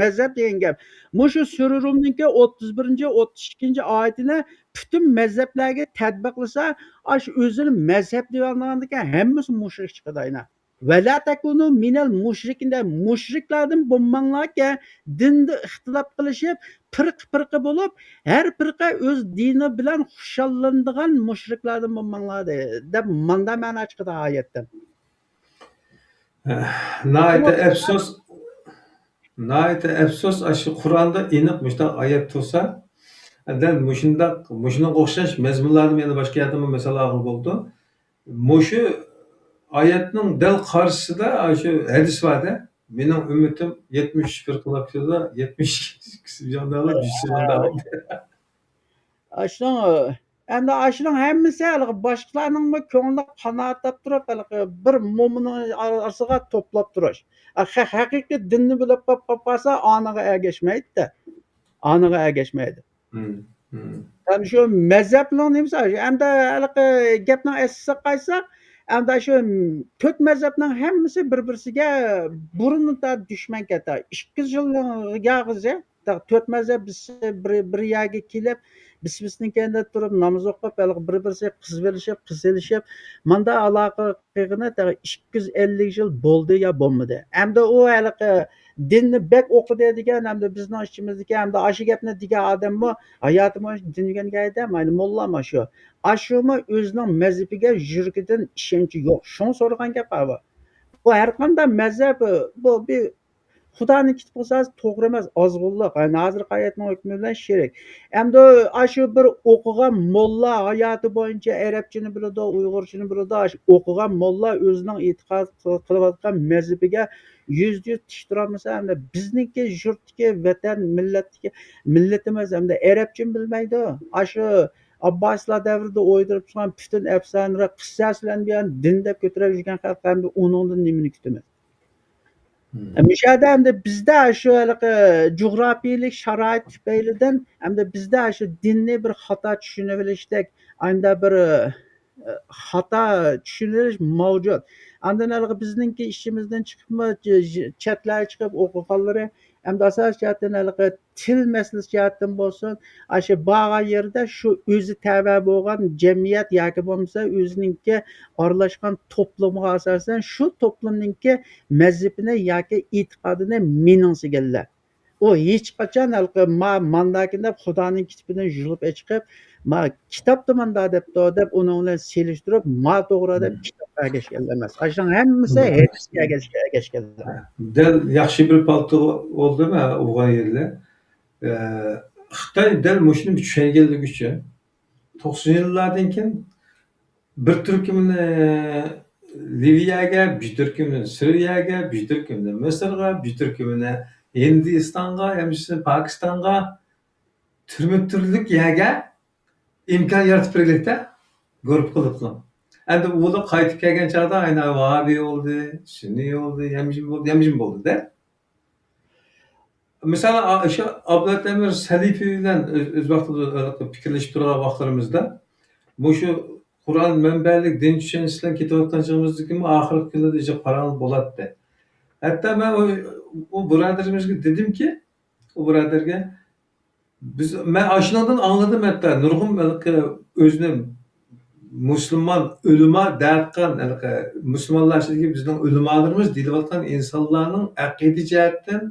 mazhab degan gap. Mushu Sura Rumningki 31-32-oyatini bütün mazhablarga tatbiqlasa, o'zini mazhab deb olgandan hammasi mushrik chiqadi ayna. Vala takunu minal mushrikinda mushriklardan bo'lmanglarki, dinda ixtilof qilishib, firqa bo'lib, har firqa o'z dini bilan xushallanadigan mushriklardan bo'lmanglar deb manda ma'no chiqadi oyatdan. Nayte efsos aşı Kur'an'da iniq müşta ayet tursa, den muşuna o'xshash mezmunlarni meni boshqa yerda mesela ağır oldu. Muşu ayetning dal qarshisida shu hadis varda. Mening ummitim 71 qilibdi, 70 jondalar, 100 jondalar. Endi ashuning hammasi boshqalarning ko'nglida qanoat toptirib, bir mo'minning orasiga to'plab turish. Haqiqiy dinni bilib qolsa, aniga ergashmaydi-da. Aniga ergashmaydi. Yani shu mazhabning nimasi? Endi gapni asosiga qaytsak, endi shu to'rt mazhabning hammasi bir-birisiga burundan dushman ketadi. 2 yil yog'iz, to'rt mazhab bir yerga kelib bismisinikende turib namoz o'qib, bir-birisiga qiz berishib, qiz elishib, manda aloqa qilgani 250 yil bo'ldi yo bo'lmadi. Hamda u haliqi dinni bek o'qidi degan, hamda bizning ichimizdagi, hamda ashi gapni degan odammi hayotimi dinga aytmaydi, mollami shu. Ashumi o'zining mazhabiga yurgidan ishonchi yo'q. Shuni so'ragan gap bu. Bu har qanday mazhab bu bir Xudoning kitib bo'lsangiz to'g'ri emas, ozg'unliq. Yani hozir hayotning hukmi bilan sherik. Endi shu bir o'qigan molla hayoti bo'yicha arabchani biladi, uyg'urchani biladi. Shu o'qigan molla o'zining e'tiqod qilayotgan mazhabiga yuz tish turolmasa, endi bizniki yurtdagi vatan millatimiz endi arabchani bilmaydi. Shu Abboslar davrida o'ydirib chiqqan butun afsonalar, qissaslarni din deb ko'tarib yurgan xalq endi uningdan nimani kutamiz? Müşahede hem de bizde şu coğrafiyalik şarait tüpeylidən hem de bizde şu dinli bir hata düşünebiliştek, aynı bir hata düşünülüş mevcut. Andan bizninki işimizden çıkıp mı chatlar çıkıp okuqanları hem de asas cihatdan til meselesi cihatdan bolsun, aşı bağa yerde şu özü təvə bolğan cemiyet yoki bo'lmasa o'zininki aralashgan toplumga asosan shu toplumninki mazhabini yoki e'tiqodini meningsiganlar. O hech qachon mandakini Xudoning kitobidan yulib chiqib, ma kitobda manda deb uni bilan selishtirib, ma to'g'ri deb kitobga ergashganlar emas. Ashning hammasi hadisga ergashganlar. Dal yaxshi bir palto bo'ldimi o'g'an yerlar? Xitoy dal mushuni tushunganligi uchun 90 yillardan keyin bir turkumni Liviyaga, bir turkumni Suriyaga, bir turkumni Misrga, bir turkumni Hindistonga, hamisi Pokistonga turli yerga imkon yaratib berganlikda guruh qilib. Endi ular qaytib kelgan chog'da aynan Vahabiy bo'ldi, Sunniy bo'ldi, Yamjin bo'ldi-da. Misal o'sha Abdulaziz Amir Salifiy bilan o'z vaqtida fikrlashib turgan vaqtlarimizda shu Qur'on manbalik din tushunishlar ketayotgan chog'imizda oxirgi kunlarda ijo qarang bo'ladi. Hatto men u birodarimizga dedimki, u birodarga men ashundan angladim hatto nurg'un o'zini musulmon ulamo daqan musulmonlar ichidagi bizning ulamolarimiz deyotgan insonlarning aqida jihatdan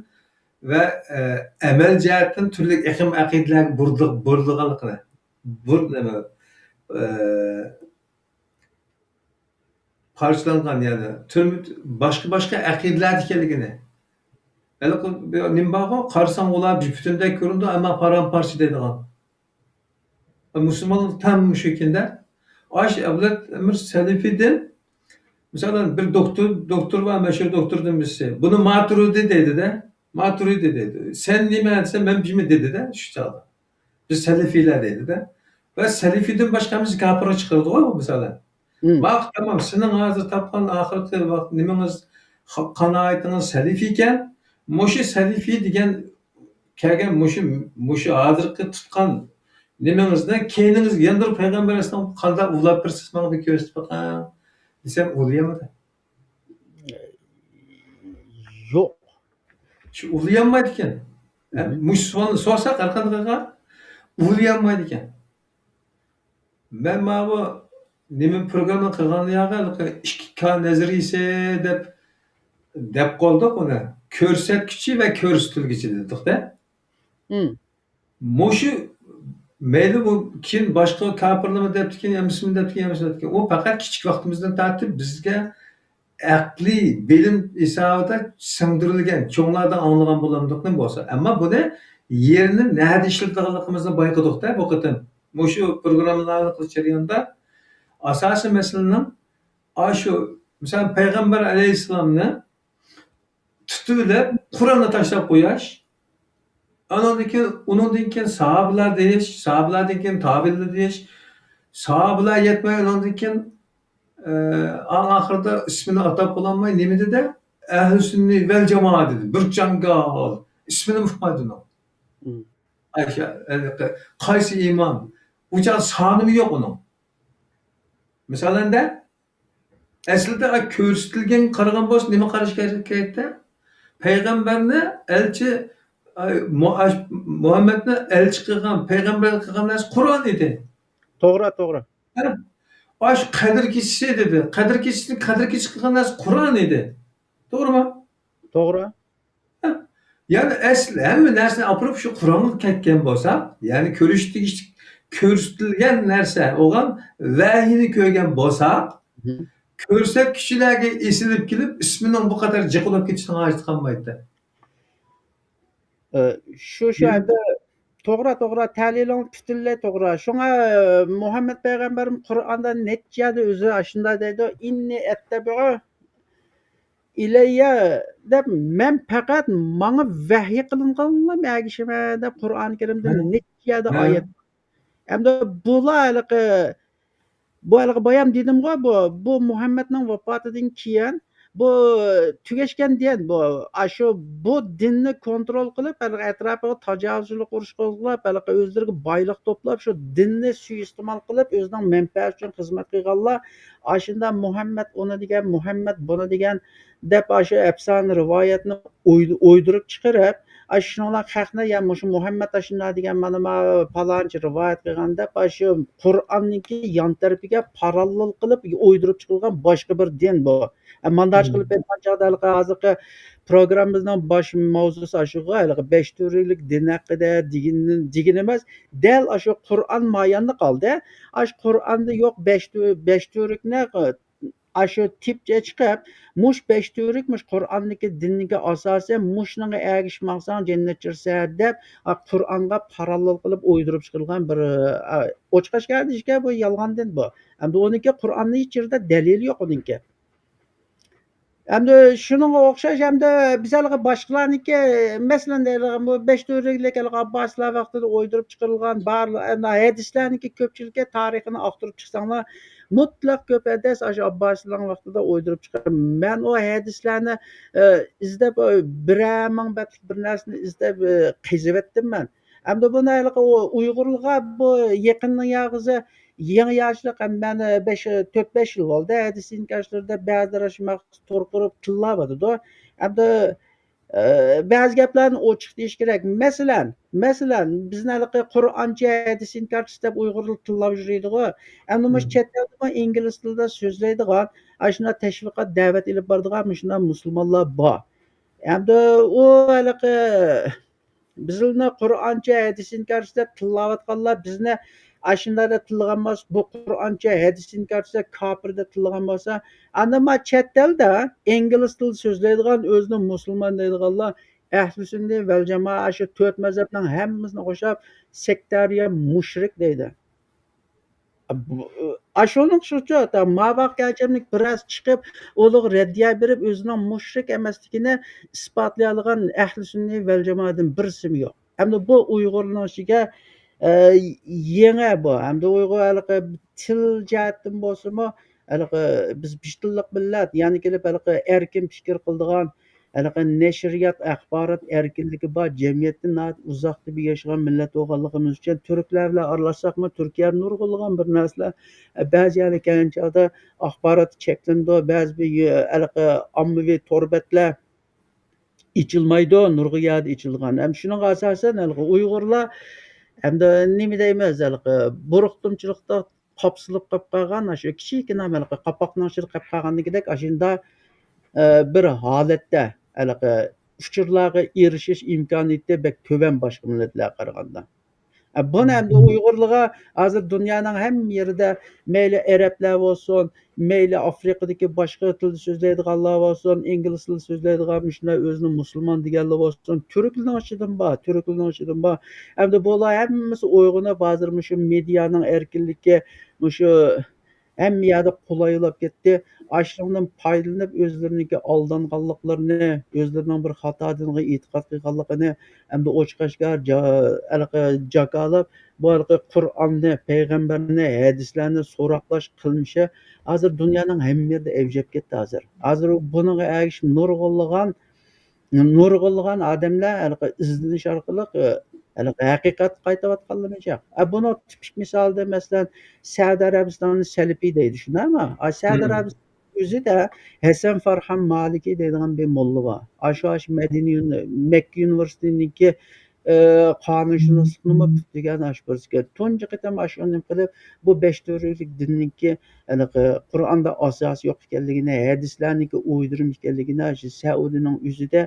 va amal jihatdan turli ahim aqidalarga burilganligini parçalangan yani başka aqidalar ekanligini. Nimbago qarsan ular bütünde ko'rindi, ammo paramparcha deydigan. Musulmonlar tam shu shekilda Abdulaziz Amir Salifiydan masalan bir doktor va mashhur doktordan birisi buni Maturidi deydi-da. Maturidi deydi. Sen nima desa men bilmayman dedi-da shu chog'da. Biz Salifiylar deydi-da. Va Salifiydan boshqamiz gapira chiqardi o masalan. Bak tamam senin hozir topgan oxirgi vaqt nimangiz qanoatingiz Salifiy ekan, mushu Salifiy degan kelgan mushu hozirgi tutgan nimangizdan keyiningizga yandir payg'ambar alayhisalom qanday ulab birsiz menga ko'rsatib baqa desam ulayamadi. Yo'q. Shu ulayamaydi ekan. Mush savolni sorsak har qanday ulayamaydi ekan. Men bu nima programma qilganiga ikki K nazariyasi deb qoldik uni. Ko'rsatkichi va ko'rsatilgichi dedik-da. Mushu mayli bu keyin boshqa kafirlarni debdikin, yamismi debdikin. U faqat kichik vaqtimizdan tortib bizga aqliy bilim hisobida singdirilgan, cho'nglardan anglagan bo'lamdiqni bo'lsa, ammo buni yerini nada ishlatganligimizni bayqadik-da bu qatam. Mushu programmalarni qilish jarayonida asosiy masalaning shu masalan payg'ambar alayhissalomni tutilib Qur'onni tashlab qo'yish, undan keyin sahobalar deyish, sahobalardan keyin tobiinlar deyish, sahobalar yetmay undan keyin oxirida ismini atab bo'lolmay nima dedi? Ahli sunniy val jamoa dedi. Bir jangal ismini uqmaydi uni. Qaysi imom? Ucha sonimi yo'q uning. Masalanda aslida ko'rsatilgan qaragan bo'lsa nima qarash kerakda? Payg'ambarni elchi Muhammedni elchi qilgan, payg'ambar qilgan narsa Qur'on edi. To'g'ri. Shu qadr kechisi dedi. Qadr kechish qilgan narsa Qur'on edi. To'g'rimi? To'g'ri. Yani hamma narsani olib shu Qur'onga ketgan bo'lsa, ya'ni ko'rsatilgan narsa, o'g'an vahiyni ko'rgan bo'lsa, ko'rsatkichlarga esilib kelib, ismining bu qadar jiqilib ketishini hojati qolmaydi. Shu endi to'g'ri, ta'liling butunlay to'g'ri. Shunga Muhammad payg'ambarimiz Qur'onda necha o'zi shunday deydi, inni attabi'u ilayya deb men faqat menga vahiy qilinganlar ergishiman deb Qur'oni Karimda necha oyat. Endi bular boyam dedim bu Muhammadning vafotidan keyin bu tugashgan din bu dinni kontrol qilib atrofiga tajovuzchilik urush qo'zg'ab o'zlariga boylik to'plab shu dinni suiiste'mol qilib o'zining manfaati uchun xizmat qilganlar shunda Muhammad uni degan Muhammad buni degan deb shu afsona rivoyatni o'ydirib chiqarib shunlar haqni ya shu Muhammad shunday degan mana palonchi rivoyat qilgan deb shu Qur'onniki yon tarafiga parallel qilib o'ydirib chiqilgan boshqa bir din bu. Mandaç qilib aytgan chog'da hozirgi programmamizning bosh mavzusi shu 5 turlik din haqida degan emas, dal shu Qur'on moyanni qoldi. Shu Qur'onda yo'q 5 turlikni shu tipcha chiqib, mush 5 turlik Qur'onniki dinniga asosan mushninga ergishmoqsan jannatchirsa deb Qur'onga parallel qilib o'ydirib chiqilgan bir ochiqashga deyishga bu yolg'on din bu. Endi uniki Qur'onni ichida dalil yo'q uniki. Endi shunga o'xshash endi bizlarga boshqalarniki masalan deydigan bu 5 turlik Abboslar vaqtida o'ydirib chiqarilgan hadislarniki ko'pchiligi tarixini aqtirib chiqsanglar mutlaq ko'p hadis shu Abboslar vaqtida o'ydirib chiqarilgan. Men o hadislarni izlab ming bir narsani izlab qizivetdim men. Endi buni Uyg'urlarga bu yaqinning yog'izi yangi yoshliq meni 4-5 yil bo'ldi. Hadis inkashlarda ba'zilar shu to'g'ri qurib tillayotdi. Endi ba'zi gaplarni ochiq deyish kerak. Masalan, bizni Qur'oncha hadis inkarchi deb Uyg'urlar tillab yuradiku. Endi chet elda ingliz tilida so'zlaydigan, shunday tashviqot da'vat ilib boradigan shunday musulmonlar bor. Endi u bizni Qur'oncha hadis inkarchi deb tillayotganlar bizni shunday tillagan bo'lsa, bu Qur'oncha hadis inkarchi kofir deb tillagan bo'lsa, ana chet elda ingliz tilida so'zlaydigan o'zini musulmon deydiganlar ahli sunniy val jamoa shu 4 mazhabning hammasini qo'shib sektariya mushrik deydi. Shuning uchun mavaqe'chilik biroz chiqib, ular raddiya berib o'zining mushrik emasligini isbotlay olgan ahli sunniy val jamoadan birisi yo'q. Endi bu Uyg'urning ishiga yangi bu. Endi Uyg'ur til jihatdan bo'lsa-mu, biz bitilliq millat, ya'ni kelib erkin fikr qiladigan nashriyat axborot erkinligi bor jamiyatdan uzoqda yashagan millat bo'lganligimiz uchun turklar bilan aralashsaqmi Turkiya nurg'unlagan bir narsalar ba'zi yerda kelgan chog'da axborot cheklandi, ba'zi ommaviy to'rbatlar ichilmaydi, nurg'un yerda ichilgan. Ham shuning asosan Uyg'urlar endi nima deymiz, buruqtumchilikda qopsilib qolib qolgan shu kichikina qapoqning ichida qolib qolgandagidek shunda bir holatda uchurlarga erishish imkoniyati bek to'van boshqa millatlarga qaraganda. Buni endi Uyg'urlarga hozir dunyoning hamma yerida mayli arablar bo'lsin, mayli Afrikadagi boshqa tilda so'zlaydiganlar bo'lsin, ingliz tilida so'zlaydigan shunday o'zini musulmon deganlar bo'lsin, turklarning ichidan bor. Endi bular hammasi uyg'unib hozir shu medianing erkinligi shu hamma yerda qulaylab ketdi. Ashundan foydalanib o'zlariniki aldanganliklarini, o'zlarining bir xatodan e'tiqod qilganligini endi ochiqashkar jakolab bu Qur'onni, payg'ambarni, hadislarni so'roqlash qilmishi hozir dunyoning hamma yerida avjab ketdi hozir. Hozir buniga ergishib nurg'unlagan odamlar izlanish orqali haqiqat qaytayotganlarni yo'q. Buni tipik misolda masalan Saudiya Arabistoni salafiy deydi, shundaymi? Saudiya Arabistoni o'zida Hasan Farhon Maliki deydigan bir molla bor. Aşı Mekke universitetiniki qonunchilikni degan birisiga tunji qatam ashuni qilib bu 5 to'rtlik dinninki Qur'onda asos yo'q ekanligini, hadislarniki uydirim ekanligini shu Saudining o'zida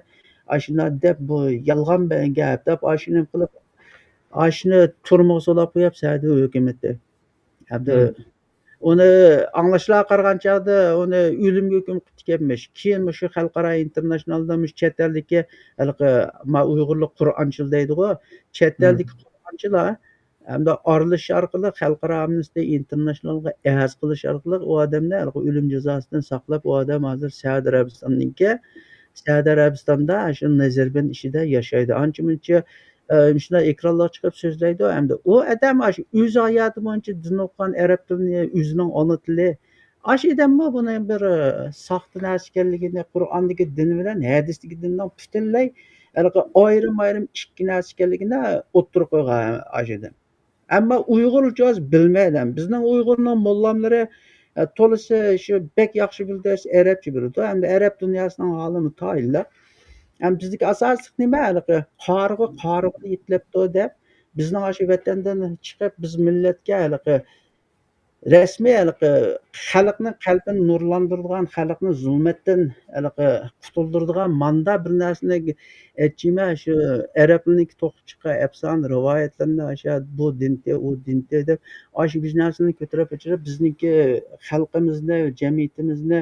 ashuna deb bu yolg'on gap deb ashuni qilib ashuni turmoq solab qo'yib Saudiya hukumati. Hamda uni anglashlar qaragan chog'da uni o'limga hukm qilganmish. Keyin shu xalqaro internationalda chet eldagi Uyg'urlik Qur'onchilar deydi-ku, chet eldagi Qur'onchilar hamda aralish orqali xalqaro Amnesty Internationalga arz qilish orqali u odamni o'lim jazosidan saqlab, u odam hozir Saudiya Arabistonda shu Nazarban ishida yashaydi. Ancha-muncha shunday ekranlar chiqib so'zlaydi hamda u odam shu o'z hayoti bo'yicha din o'qigan, arab tilini o'zining ona tili. Shu odammi buni bir soxta narsa ekanligini, Qur'ondagi din bilan hadisdagi dinning butunlay ayrim ikki narsa ekanligini o'ttirib qo'ygan shu odam. Ammo Uyg'urcha bilmaydi. Bizning Uyg'urning mollamlari to'lisi shu bek yaxshi bildi, arabcha biladi. Hamda arab dunyosining olimi tayinlar. Ham bizdeki asosliq nima? Qoriga yetlabdi deb bizning shu vatandan chiqib biz millatga rasmiy xalqning qalbini nurlantiradigan, xalqni zulmatdan qutuldiradigan manda bir narsani aytchima shu arablarniki to'qib chiqqan afsona rivoyatlarni bu dinti, u dinti deb shu bir narsani ko'tarib bizniki xalqimizni, jamiyatimizni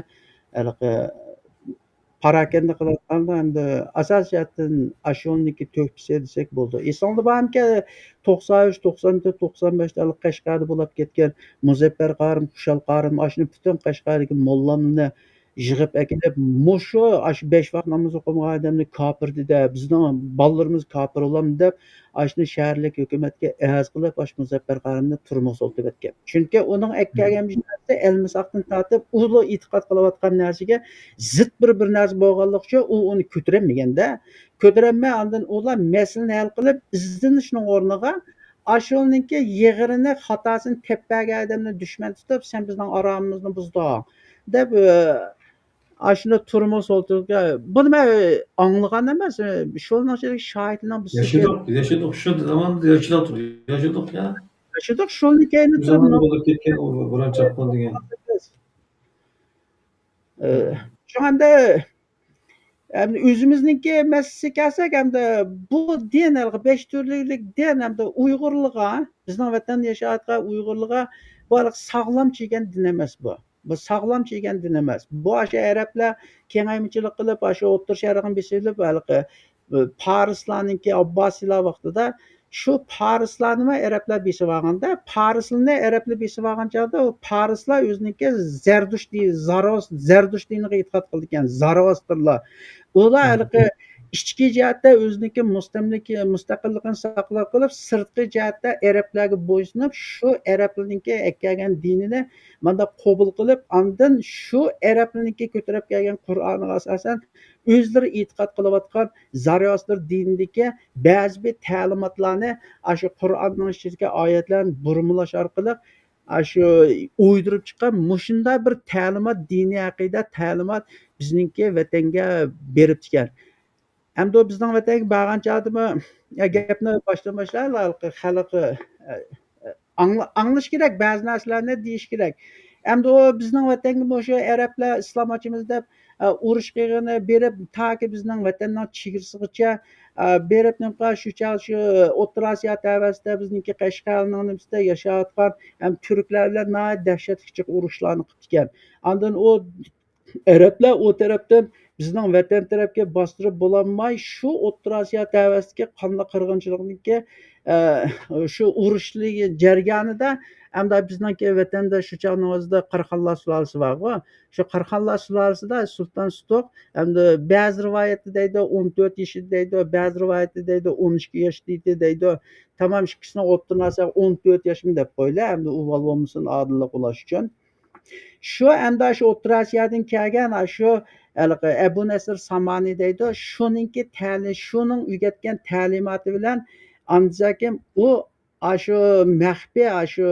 parakende qilayotganda hamda asosiyatdan ashuniki to'kisa desak bo'ldi. Esingda bormi 93, 94, 95da Qashqarda bo'lib ketgan Muzaffar Qorim, Xushal Qorim ashuni butun Qashqardagi mollamni yig'ib akilib, mushu 5 vaqt namoz o'qimagan odamni kofir dedi, bizning bolalarimiz kofir bo'ladimi deb ashuni shaharlik hukumatga arz qilib, Muzaffar Qorimni turmoq soltib o'tgan. Chunki uning aytgan narsa Elmisoqdan tortib u e'tiqod qilayotgan narsaga zid bir narsa bo'lganligi uchun u uni ko'tarolmaganda, ko'tarolmay ondan ular masalani hal qilib izlanishning o'rniga ashuniki yig'irini xatosini teppagan odamni dushman tutib, sen bizning aramimizni buzding deb shuni turmoq soltirga buni men anglagan emas. Shuning shohidlarning biz Yaşadık. Şu zamanda yaşadık ya. yaşadık. Şuniki Bu zamanda bo'lib ketgan o Burhan Chaqqon degan. Şu anda o'zimizniki masalasiga kelsak hamda bu din 5 turlik din hamda Uyg'urlarga bizning vatanda yashayotgan Uyg'urlarga bu sog'lom chekkan din emas bu. Bu sog'lom chekkan din emas. Bu arablar kengaymichilik qilib shu o'rta sharqni besilib Parislarniki Abbosiylar vaqtida shu Parislarni arablar besib olganda, Parislarni arablar besib olgan chog'da u Parislar o'ziniki Zardusht diniga e'tiqod qildi ekan, Zoroastrlar. Ular ichki jihatda o'ziniki mustaqilligini saqlab qolib, sirtqi jihatda arablarga bo'ysunib, shu arablarniki kelgan dinini mana qabul qilib, ondan shu arablarniki ko'tarib kelgan Qur'onga asosan o'zlari e'tiqod qilayotgan Zoroastr dinidagi ba'zi bir ta'limotlarni shu Qur'onning ichidagi oyatlarni burmalash orqali shu o'ydirib chiqqan mushunday bir ta'limot, diniy aqida ta'limot bizningki vatanga berib ekan. Hamda bizning vatanga borgan chog'dami gapni boshlamashlar xalq anglash kerak, ba'zi narsalarni deyish kerak. Hamda o bizning vatanga o'sha arablar islom ochamiz deb urush qilg'ini berib toki bizning vatanning chegarasigacha berib shu O'rta Osiyo tavasida bizniki Qashqarning nimasida yashayotgan ham turklar bilan dahshatli urushlarni qilib ekan. Ondan u arablar u tarafdan bizning vatan tarafga bostirib bo'lolmay shu O'rta Osiyo tavasidagi qonli qirg'inchilikniki shu urushlik jarayonida hamda bizniki vatanda shu chog'ning o'zida Qirg'inlar sulolasi bor-ku. Shu Qirg'inlar sulosida Sulton Sutuq hamda ba'zi rivoyatda deydi 14 yoshida deydi, ba'zi rivoyatda deydi 12 yoshda deydi. Tamom ikkisini o'rtanasi 14 yoshmi deb qo'ylar, hamda u bo'lmasin odillik bo'lish uchun. Shu hamda shu O'rta Osiyodan kelgan shu Abu Nasr Samani deydi, shuning o'rgatgan ta'limoti bilan anzakim u shu maxfiy shu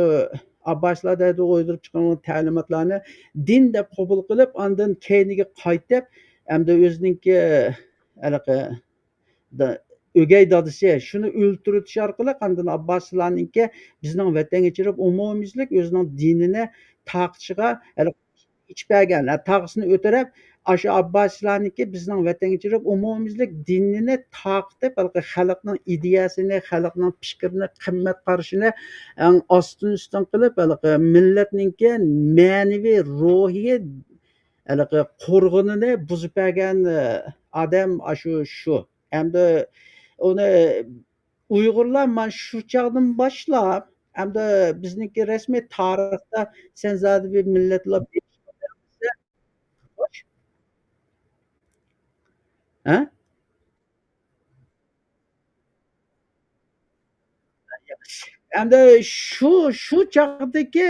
Abbaslar deydi o'ydirib chiqqan ta'limotlarni din deb qabul qilib, ondan keyiniga qaytib, hamda o'zininki anaqa da o'gay dadisi shuni o'ltiritish orqali qandan Abboslarninki bizning vatanga kirib umumiylik o'zining dinini taqishiga ichpagan, taqisini o'tirib, ashu Abboslarniki bizning vatanga kirib umumiylik dinini taqitib, xalqning ideyasini, xalqning fikrini, qimmat qarashini ostin-ustin qilib, millatninki ma'naviy ruhiy qo'rg'inini buzib bergan odam shu. Hamda uni Uyg'urlar mana shu chog'dan boshlab hamda bizniki rasmiy tarixda sen zodi bir millatlar ha? Hamda shu chog'dagi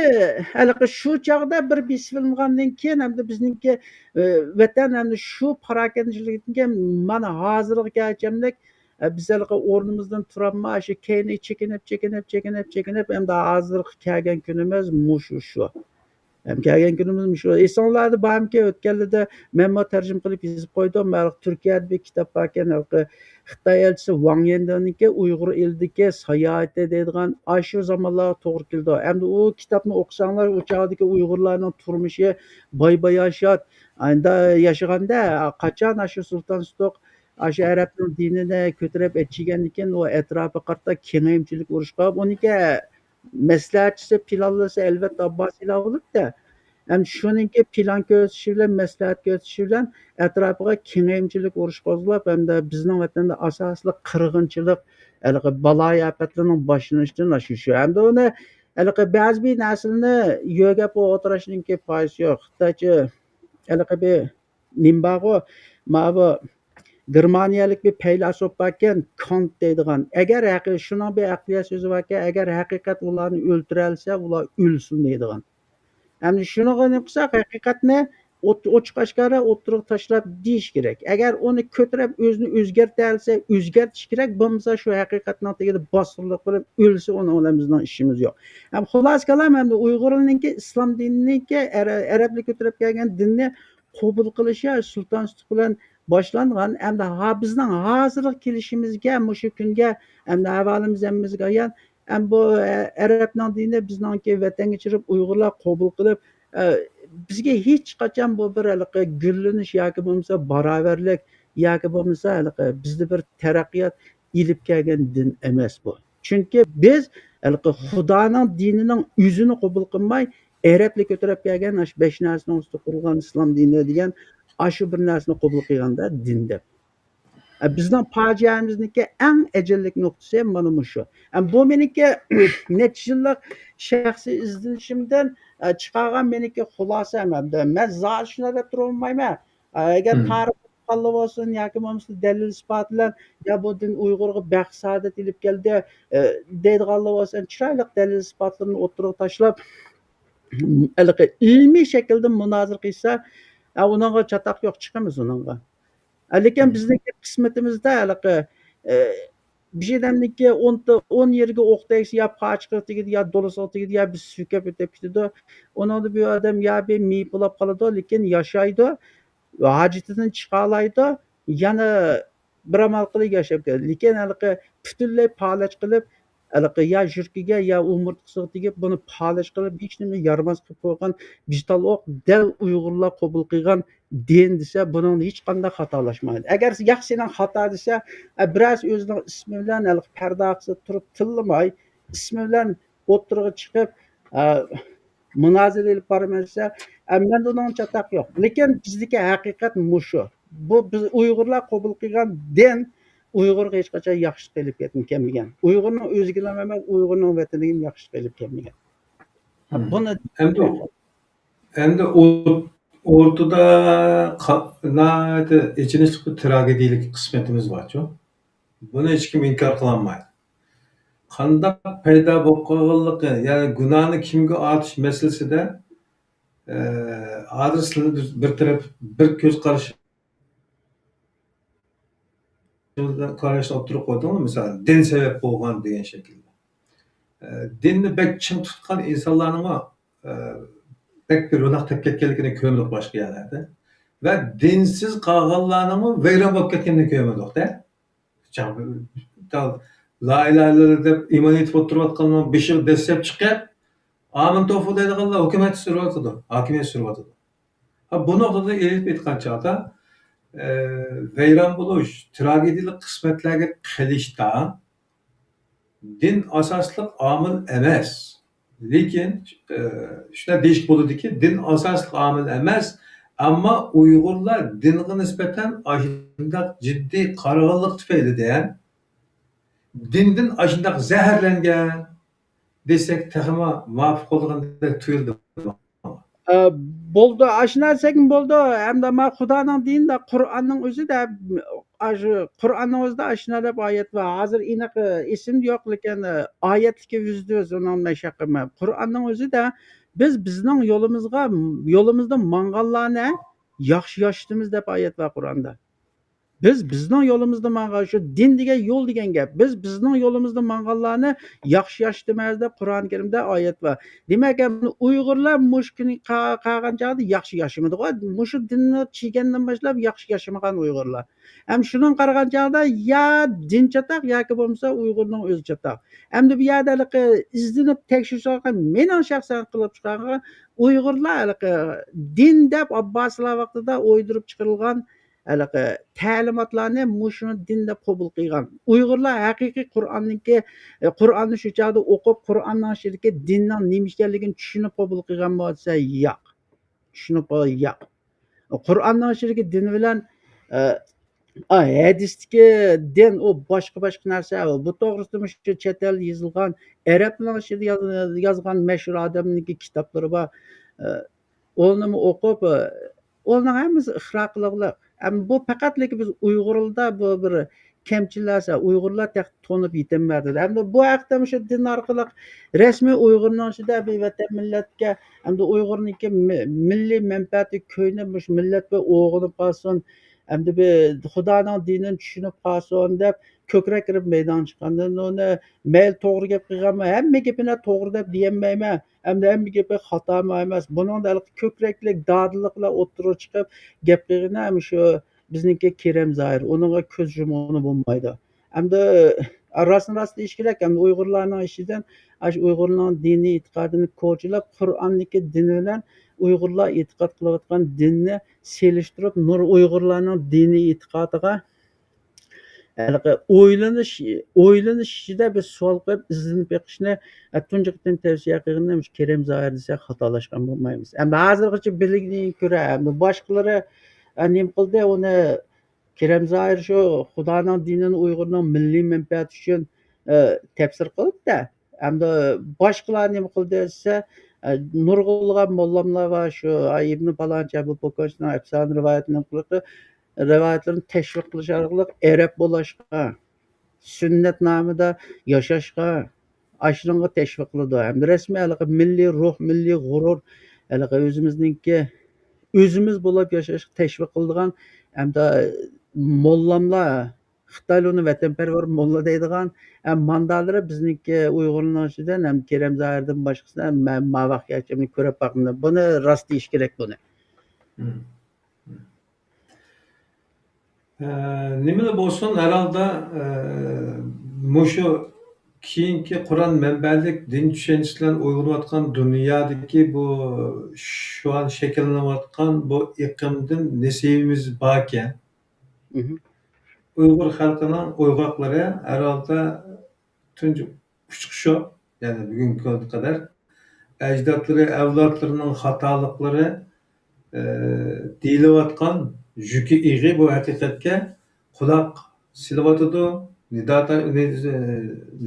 shu chog'da bir bismillangandan keyin hamda bizniki vatan hamda shu parokandachilikka mana hozirgacha biz o'rnimizdan turolmay shu keyin chekinib hamda hozirgi kelgan kunimiz shu. Kelgan kunimiz shu. Esinglarda bormi o'tganlarda men tarjima qilib yozib qo'ydim. Turkiyada bir kitob bor ekan, Xitoy elchisi Wang Yendoniki Uyg'ur elidagi sayohati deydigan shu zamonlarga to'g'ri keldi. Hamda u kitobni o'qisanglar, u chog'dagi Uyg'urlarning turmushi boy-boyashot, anda yashaganda qachon shu Sulton Sutuq shu arabning dinini ko'tarib etchigandan keyin u atrofi qarta kengayimchilik urush qilib, uniki maslahatchisi, planlasa albatta Abbosiylar bo'libdi. Shuninki plan ko'rsatishi bilan, maslahat ko'rsatishi bilan atrofiga kengayimchilik urush qo'zg'ab, hamda bizning vatanda asosli qirg'inchilik, baloyi ofatlarning boshlanishidan shu. Hamda uni ba'zi bir narsalarni yo'gab o'tirishninki foydasi yo'q. Xitoycha bir nima bor, mana bu Germaniyalik bir faylasuf bor ekan, Kant deydigan. Agar shuning bir aqliyat so'zi bor ekan, agar haqiqat ularni o'ltira olsa, ular o'lsin deydigan. Endi shuni qilsak, haqiqatni ochiq oshkora o'ttirib tashlab deyish kerak. Agar uni ko'tarib o'zini o'zgartira olsa, o'zgartish kerak. Bo'lmasa shu haqiqatning tagida bostirib qilib o'lsa, uni bilan bizning ishimiz yo'q. Xulosa kalam endi Uyg'urlarninki islom dinininki arablar ko'tarib kelgan dinni qabul qilishi Sulton Sutuq bilan boshlangan. Endi bizning hozirgi kelishimizga, shu kunga endi avalimiz hammamizga ayon bu arabning dini bizningki vatanga kirib Uyg'urlar qabul qilib bizga hech qachon bu bir gullanish yoki bo'lmasa barobarlik yoki bo'lmasa bizni bir taraqqiyot ilib kelgan din emas bu. Chunki biz Xudoning dinining o'zini qabul qilmay arablar ko'tarib kelgan shu 5 narsaning ustida qurilgan islom dini degan shu bir narsani qabul qilganda din deb. Bizning fojiamizniki eng ajillik nuqtasi mana shu. Bu meniki necha yillik shaxsiy izlanishimdan chiqargan meniki xulosam. Men zot shuni deb turolmayman. Agar tarix qo'llanib olsin yoki bo'lmasa dalil isbot bilan bu din Uyg'urga baxt saodat ilib keldi deydiganlar bo'lsa, chiroyli dalil isbotlarni o'ttirib tashlab ilmiy shaklda munozara qilsa, uningga chatoq yo'q, chiqamiz uningga. Lekin bizniki qismatimizda bir odamniki 10 yerga o'q tegsa yo qochiqqa tegadi yo do'lisiga tegadi yo biz suykab o'tib ketadi. Uni bu odam yo bir miypilab qoladi, lekin yashaydi, hojatidan chiqa oladi, yana bir amal qilib yashab keladi. Lekin butunlay palaj qilib ya yurkiga yo umurtqasiga tegib buni palaj qilib hech nima yaramas qilib qo'ygan digital o'q dal Uyg'urlar qabul qilgan din desa, bunun hech qanday xatolashmaydi. Agar yaxshidan xato desa, biroz o'zining ismi bilan parda qilib turib tillamay, ismi bilan o'ttirg'i chiqib munozara ilib bormasa, menda uning chatoq yo'q. Lekin bizdagi haqiqat shu. Bu biz Uyg'urlar qabul qilgan din Uyg'urga hech qachon yaxshi qilib kelmagan. Uyg'urning o'ziga emas, Uyg'urning vataniga yaxshi qilib kelmagan. Buni endi o'rtada ichinishli bir tragediyalik qismatimiz borchu. Buni hech kim inkor qilolmaydi. Qanday paydo bo'lib qolganligi, ya'ni gunohni kimga ortish masalasida hozir bir taraf bir ko'z qarashni o'ttirib qo'ydingmi, masalan, din sabab bo'lgan degan shaklda. dinni bek çın tutkan insanlarning bek bir ro'naq tep ketganligini ko'rdik boshqa yerlarda va dinsiz qolganlarning vayron bo'lib ketganini ko'rdik-da. La ilaha illalloh deb iymon etib o'tirayotganlar beshiga dastlab chiqib, amin tofu deydiganlar hukumat suryotidi, hokimiyat suryotidi. Ha bu nuqtada elib aytgan chog'da vayron bo'lish, tragediyalik qismatlarga qilishda din asosli omil emas. Lekin shuna deyish bo'ladiki, din asosli omil emas, ammo Uyg'urlar dinga nisbatan ashundoq jiddiy qarg'anlik tufaylidan dindan ashundoq zaharlangan desak, texmo muvofiq bo'lgandek tuyuldi. Bo'ldi, ash narsaga bo'ldi. Hamda man Xudoning dinida, Qur'onning o'zida Qur'onning o'zida ashuna deb oyat bor. Hozir aniq esimda yo'q, lekin oyatga %100 uni olmayman. Qur'onning o'zida biz bizning yo'limizda manganlarni yaxshi yoshitimiz deb oyat bor Qur'onda. Biz bizning yo'limizda mangan, shu din degan yo'l degan gap. Biz bizning yo'limizda manganlarni yaxshi yoshitimiz deb Qur'oni Karimda oyat bor. Demak, Uyg'urlar mushkini qilgan chog'da yaxshi yashamadi. Mushu dinni chiygandan boshlab yaxshi yashamagan Uyg'urlar. Ham shuning qaragan chog'da ya din chataq yoki bo'lmasa Uyg'urning o'zi chataq. Hamda bu yerda izlanib tekshirishga mening shaxsan qilib chiqqan Uyg'urlar din deb Abboslar vaqtida o'ydirib chiqarilgan ta'limotlarni mushuni din deb qabul qilgan. Uyg'urlar haqiqiy Qur'onni shu chog'da o'qib, Qur'onning ichidagi dinning nima ekanligini tushunib qabul qilgan bo'lsa, yo'q. Tushunib yo'q. Qur'onning ichidagi din bilan hadisdagi din u boshqa narsa. Bu to'g'risida shu chet elda yozilgan arablar ichida yozgan mashhur odamning kitoblari bor. Uni o'qib, uning hammasi ixroqliqlar. Bu faqatlik biz Uyg'urlarda bu bir kamchiliklar, Uyg'urlar to'nib yetilmadi. Hamda bu haqda shu din orqali rasmiy Uyg'urning ichida bir vatan millatga, hamda Uyg'urniki milliy manfaati ko'ynib, millatga o'g'ilib qolsin, hamda bir Xudoning dinini tushunib qolsin deb ko'krak kirib maydon chiqqandan uni mayl to'g'ri gap qilganman, hamma gapini to'g'ri deb deyolmayman. Hamda hamma gapi xato emas. Buning ko'kraklik dodliqlar o'tirib chiqib gap qilgan shu bizniki Kerem Zoir. Uningga ko'z yumg'ini bo'lmaydi. Hamda rost deyish kerak, hamda Uyg'urlarning ishidan Uyg'urlarning diniy e'tiqodini ko'chilab, Qur'onniki dini bilan Uyg'urlar e'tiqod qilayotgan dinni selishtirib, nur Uyg'urlarning diniy e'tiqodiga o'ylanish ichida bir savol qo'yib izlanib beqishni tunji qitim tavsiya qilganim Kerem Zoir desa xatolashgan bo'lmaymiz. Endi hozirgacha bilingdan ko'ra boshqalari nima qildi, uni Kerem Zoir shu Xudoning dinini Uyg'urning milliy manfaati uchun tafsir qilibdi. Endi boshqalar nima qildi desa, nurg'ulg'an mollamlar va shu Ibn Palonchi Abu Bakrning afsona rivoyatlarini tashviq qilish orqali arab bo'lishga, sunnat nomida yashashga, ashunga tashviq qiladi. Hamda rasmiy milliy ruh, milliy g'urur, o'zimiz bo'lib yashashga tashviq qiladigan hamda mollamlar, Xitoylarni vatanparvar molla deydigan mandalari bizniki Uyg'urlar ichidan ham Kerem Zoirdan boshqasidan men vaqtgacha ko'rib boqmadim. Buni rost deyish kerak buni. Nimalar bo'lsin, herhalde mushu keyingi Qur'on manbalik din tushunchasidan uyg'onayotgan dunyodagi bu şu an shakllanayotgan bu iqlimdan nasibimiz bor ekan. Uyg'ur xalqining uyg'oqlari herhalde tunji uçquşu, yani bugungi kunda kadar ajdodlari, avlodlarining xatoliklari deyilayotgan yuki ig'i bu haqiqatga quloq silayotidi,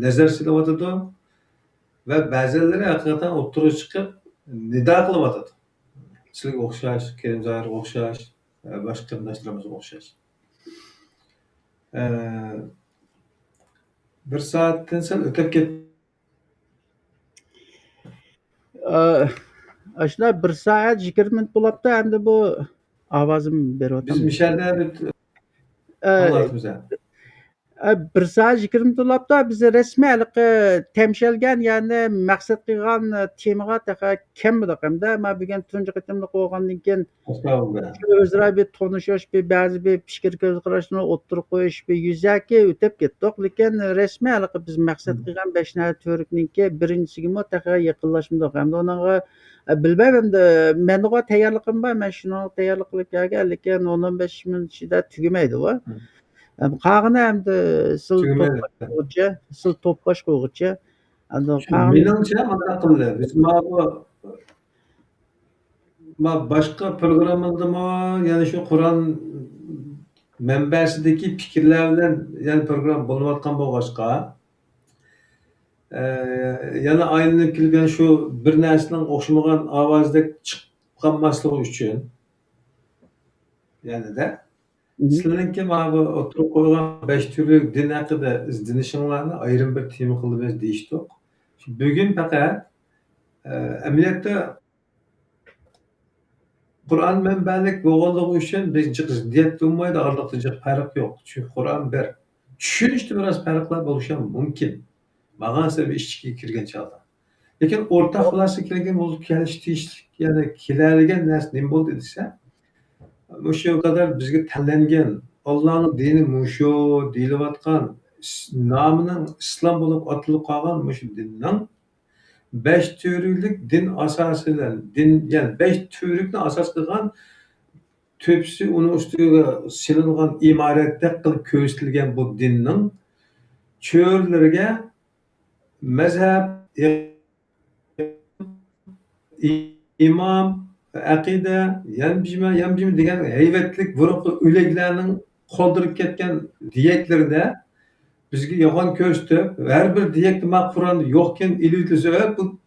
nazar silayotidi va ba'zilari haqiqatan o'ttirib chiqib nido qilyotidi. Sizlarga o'xshash, Kerem Zoirga o'xshash, boshqa qarindoshlarimizga o'xshash. Bir soatdan sal o'tib ketdi. Aslında 1 saat 20 minut bo'libdi. Endi bu ovozim beryapman. Biz mishalda anlatamiz. Bir saat 20 dolapda biz resmi temşelgen yani maksat qilgan temaga taqa kelmedik hamda men bugun tunji qitimli qo'ygandan keyin Estağfurullah. o'zaro bir tanishish, bir ba'zi bir fikr ko'z qarashni o'ttirib qo'yish, bir yuzaki o'tib ketdik. Lekin rasmiy biz maqsad qilgan 5 nafar to'rikninki birinchisigimi taqa yaqinlashmadik. Hamda uningga bilmayman menga tayyorligim bor. Men shuni tayyorlik qilib kelgan, lekin 10-15 minut ichida tugamaydi u. Qag'ini hamda Tügümeli. sil to'pbosh qo'yg'icha. Hamda qag'ini Menimcha mana qildi. Biz başqa programmadimi, ya'ni shu Qur'on manbasidagi fikrlar bilan ya'ni program bo'layotgan bo'lg'achqa, yana aylanib kelgan shu bir narsaning o'xshamagan ovozda chiqib qolmasligi uchun yanada sizlarninki mana bu o'tirib qo'ygan 5 turli din haqida izlanishinglarni ayrim bir tema qilib biz deyishdik. Bugun faqat amaliyotda Qur'on manbalik bo'lganligi uchun biz ziddiyat bo'lmaydi, oraliqda farq yo'q. Chunki Qur'on bir. Tushunishda biroz farqlar bo'lishi mumkin. Ma'nosi bir ichkiga kirgan chog'da. Lekin o'rtaq xulosa kelgan bo'lib kelishdik, ya'ni keladigan narsa nima bo'ldi desa, o'sha qadar bizga tanlangan Allohning dini mushu deyilayotgan nomining islom bo'lib atalib qolgan mushu dinning 5 türlük din asasıyla din yani 5 türlükni asas qilgan tepsi uni ustiga silingan imoratda qilib ko'rsatilgan bu dinning cho'rlariga mazhab, imom, aqida, yam-jima degan hayvatlik burunqi o'liklarning qoldirib ketgan diyetlarida bizga yolg'on ko'rsatib, har bir diyetni man Qur'onda yo'qkan ilib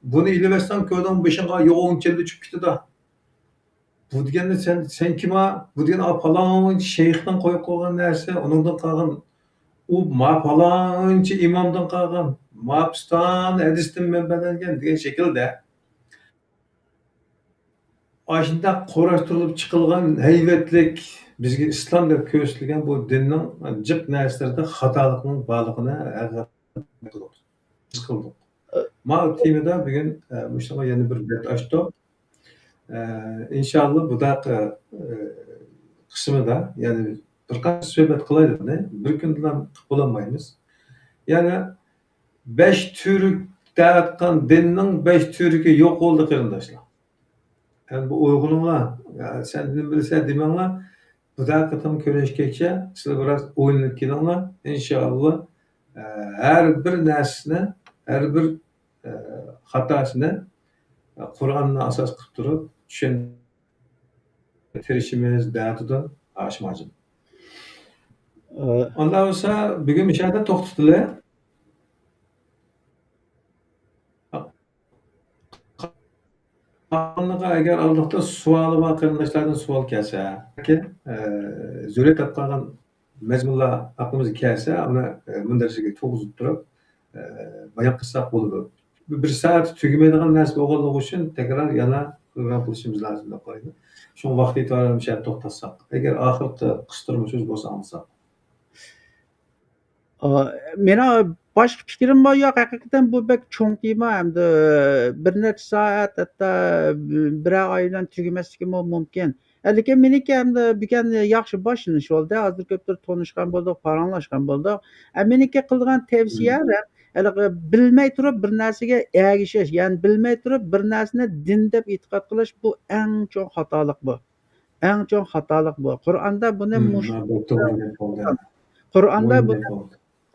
buni ilibsan ko'rdim beshingga yo'g'on keldi chiqib ketdi. Bu deganda sen kim ha? Bu degan falon shayxdan qo'yib qo'ygan narsa, uningdan qolgan u ma falonchi imomdan qolgan, ma piston hadisdan manbalangan degan shaklda ashunda qo'rashtirilib chiqilgan hayvatlik bizga islom deb ko'rsatilgan bu dinning jiq narsalarida xatolikning borligini his qildik. Ma temada bugun mushtaqa yana bir bet ochdik. İnşallah bu da qismida ya'ni bir qancha suhbat qilaylikni bir kun bilan qilib bo'lolmaymiz. Ya'ni 5 türk deyotgan dinning 5 türki yo'q bo'ldi qarindoshlar. Yani bu uyg'uninglar, sen nima bilsan demanglar, bu da qatam ko'rishgacha sizlar biroz o'ylanib kelinglar. İnşallah har bir narsani, har bir xatosini Qur'onni asos qilib turib tushuntirishimiz da'atida aşmacım. Ondan olsa bugün müşahede to'xtatilar. Agar Allohda savoli bor qarindoshlardan savol kelsa, zurriyat topib qolgan mazmunlar aqlimizga kelsa, uni mundarchaga to'g'izib turib bayon qilsak bo'ladi. Bir soat tugamaydigan narsa bo'lganligi uchun tekrar yana program qilishimiz lozim deb qo'ydi. Shu vaqt e'tiboran müşahede to'xtatsak, agar oxirida qistirma so'z bo'lsa olsak. Meni boshqa fikrim bor yo'q. Haqiqatan bu bek cho'ng tema hamda bir necha soat hatto bir oydan tugamasligi mumkin. Lekin meniki hamda bugun yaxshi boshlanish bo'ldi. Hozir ko'pdir tanishgan bo'ldik, paranglashgan bo'ldik. Meniki qilgan tavsiya bilmay turib bir narsaga ergishish, ya'ni bilmay turib bir narsani din deb e'tiqod qilish bu eng cho'ng xatolik bu. Eng cho'ng xatolik bu.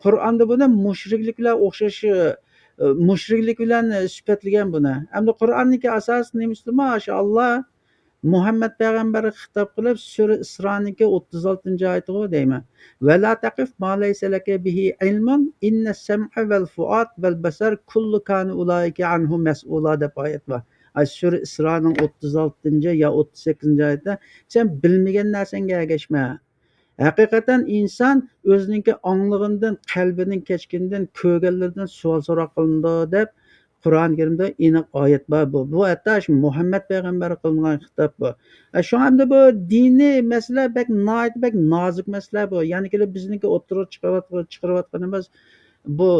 Qur'onda buni mushriklik bilan o'xshashi, mushriklik bilan sifatlagan buni. Hamda Qur'onniki asos nimasi? Maşallah Muhammad payg'ambar xitob qilib sura Isroniki 36-oyatida deyman. Va la taqif ma laysa laka bihi ilmun inna sam'a val fuad val basar kullu kana ulaika anhu mas'ula deb oyat bor. Sura Isroning 36 ya 38-oyatda sen bilmagan narsanga ergashma. Haqiqatan inson o'zininki anglığından, qalbining kechkindan, ko'rganlaridan savol so'roq qilindi deb Qur'oni Karimda aniq oyat bor bu. Bu hatto shu Muhammad payg'ambar qilingan xitob bu. Shu hamda bu diniy masala bek nozik masala bu. Ya'ni kelib bizniki o'ttirib chiqarayotganimiz bu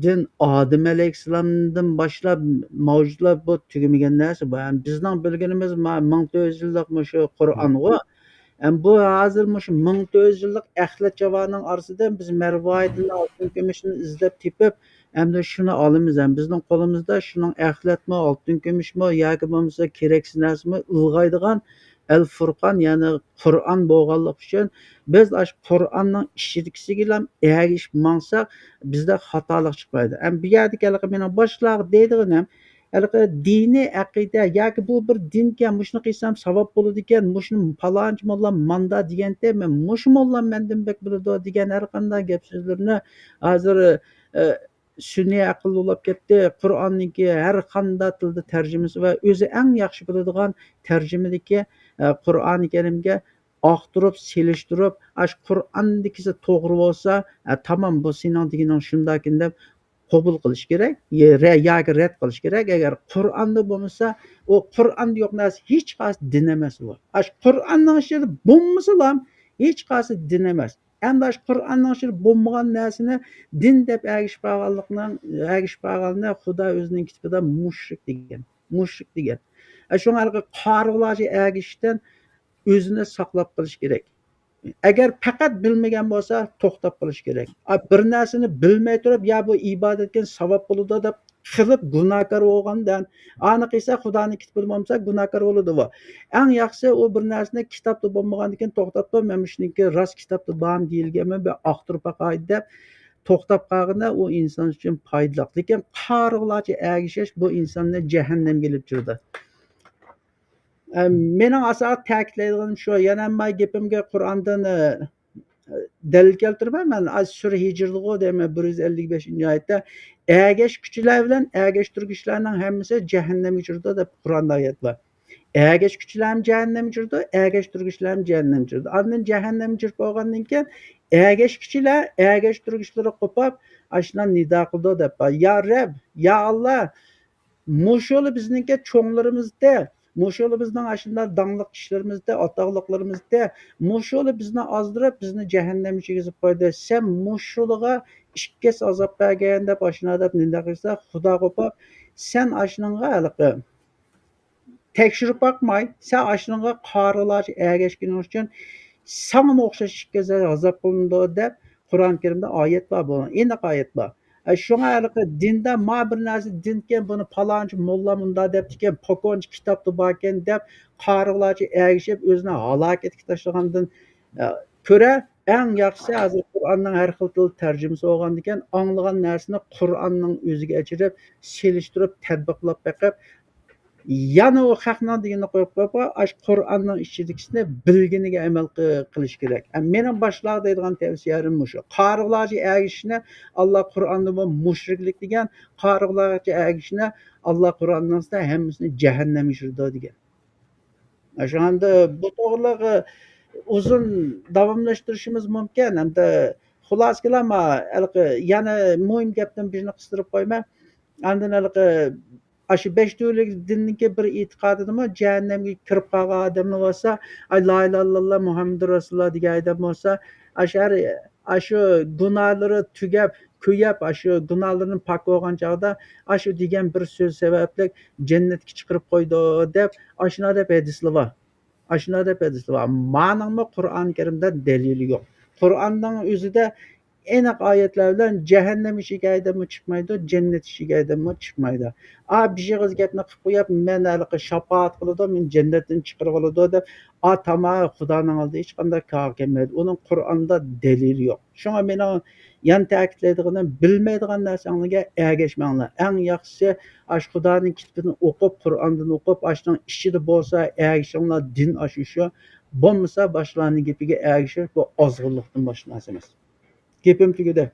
din Odam alayhissalomdan boshlab mavjudlab bu tugamagan narsa bu. Bizning bilganimiz 1400 yillik shu Qur'ongu. Bu hozir shu 1400 yillik axlat javoning orasidan biz marvoyatni oltin kumushni izlab tepib endi shuni olamiz. Bizning qo'limizda shuning axlatmi, oltin kumushmi yoki bo'lmasa keraksiz narsami ilg'aydigan Al Furqon ya'ni Qur'on bo'lganligi uchun biz shu Qur'onning ishidagisiga ergishib mangsak bizda xatolik chiqmaydi. Bu yerda meni boshliq deydiganim diniy aqida yoki bu bir dinkan mushuni qilsam savob bo'ladi ekan, mushuni palonchi molla manda deganda men mushu molla mendan bek biladi degan har qanday gap so'zlarni hozir sun'iy aql bo'lib ketdi. Qur'onniki har qanday tilda tarjimasi va o'zi eng yaxshi biladigan tarjimadagi Qur'oni Karimga oqtirib, selishtirib, shu Qur'ondagisi to'g'ri bo'lsa, tamom bu sening deganing shundakin deb qabul qilish kerak yoki rad qilish kerak. Agar Qur'onda bo'lmasa, u Qur'onda yo'q narsa hech qaysi din emas bu. Shu Qur'onning ichida bo'lmasa ham hech qaysi din emas. Endi shu Qur'onning ichida bo'lmagan narsani din deb ergishib qolganni Xudo o'zining kitobida mushrik degan. Mushrik degan. Shunga qorilarga ergishishdan o'zini saqlab qolish kerak. Agar faqat bilmagan bo'lsa to'xtab qolish kerak. Bir narsani bilmay turib, ya bu ibodatga savob bo'ladi deb qilib gunohkor bo'lgandan, ani qilsa Xudoning kitobida bo'lmasa gunohkor bo'ladi bu. Eng yaxshisi u bir narsani kitobda bo'lmagandan keyin to'xtab turib, men shuniki rost kitobda bormi deyilganmi, bir oqtirib qo'yay deb to'xtab qolganda u inson uchun foydali. Lekin qorilarga ergishish bu insonni jahannamga ilib turadi. Mening asosan ta'kidlaydiganim shu, yana men gapimga Qur'ondan dalil keltiraman. Men Sura Hijrda deyman 155-oyatda ergashuvchilar bilan ergashtirgichlarning hammasi jahannamga tushadi deb Qur'onda oyat bor. Ergashuvchilar ham jahannamga tushadi, ergashtirgichlar ham jahannamga tushadi. Ondan jahannamga tushib bo'lgandan keyin ergashuvchilar ergashtirgichlari qo'pab ashuna nido qildi deb. Ya Rab, ya Alloh, mushuli bizningki cho'nglarimizda mushuli bizning ashunday dangliq kishilarimizda, otaqliqlarimizda mushuli bizni ozdirib, bizni jahannamga tushirib qo'ydi. Sen mushuliga ikki azob bergan deb ashuna deb nido qilsa, Xudo qo'pab, sen ashunga tekshirib boqmay, sen ashunga qorilarga ergashganing uchun sana o'xshash ikki azob qilindi deb Qur'oni Karimda oyat bor bu. Aniq oyat bor. Şuna dinda ma bir narsa dinken bunu palonchi molla munda debdiken pokonchi kitobda borken deb qorilarga ergishib o'zini halokatga tashlagandan ko'ra eng yaxshisi hozir Qur'onning har xil til tarjimasi bo'lgandan keyin anglagan narsani Qur'onning o'ziga achirib, selishtirib, tadbiqlab boqib, yana o haqning deganini qo'yib qo'yib, Qur'onning ichidagini bilganiga amal qilish kerak. Mening boshliq deydigan tavsiyalarim shu. Qorilarga ergishishni Alloh Qur'onda bu mushriklik degan, qorilarga ergishishni Alloh Qur'onda hammasini jahannamga tushirdi degan. Shu anda bu to'g'riliq uzun davomlashtirishimiz mumkin. Hamda xulosa qilaman, yana muhim gapdan birini qistirib qo'yman. Andin shu 5 turlik dinniki bir e'tiqodimi jahannamga kirib qolgan odamlar bo'lsa, la ilaha illalloh Muhammadur Rasululloh degan odam bo'lsa, shu gunohlari tugab, kuyab, shu gunohlarini pok bo'lgan chog'da shu degan bir so'z sababli jannatga chiqarib qo'ydi deb shuna deb hadislar bor. Shuna deb hadislar bor. Ma'nomi Qur'oni Karimda dalili yo'q. Qur'onning o'zida aniq oyatlar bilan jahannam ishiga haydama chiqmaydi, jannat ishiga haydama chiqmaydi. Bir yig'iz gapni qilib qo'yib, men shafaat qiladi, men jannatdan chiqarib oladi deb, tamom Xudoning oldida hech qanday kor kelmaydi. Uning Qur'onda dalili yo'q. Shunga meni yana ta'kidlaydiganim, bilmaydigan narsangizga ergashmanglar. Eng yaxshisi shu Xudoning kitobini o'qib, Qur'ondan o'qib, shuning ichida bo'lsa ergashinglar, din shu. Bo'lmasa boshqalarning gapiga ergashish bu ozg'inlikdan boshqa narsa emas. Gapim tugadi.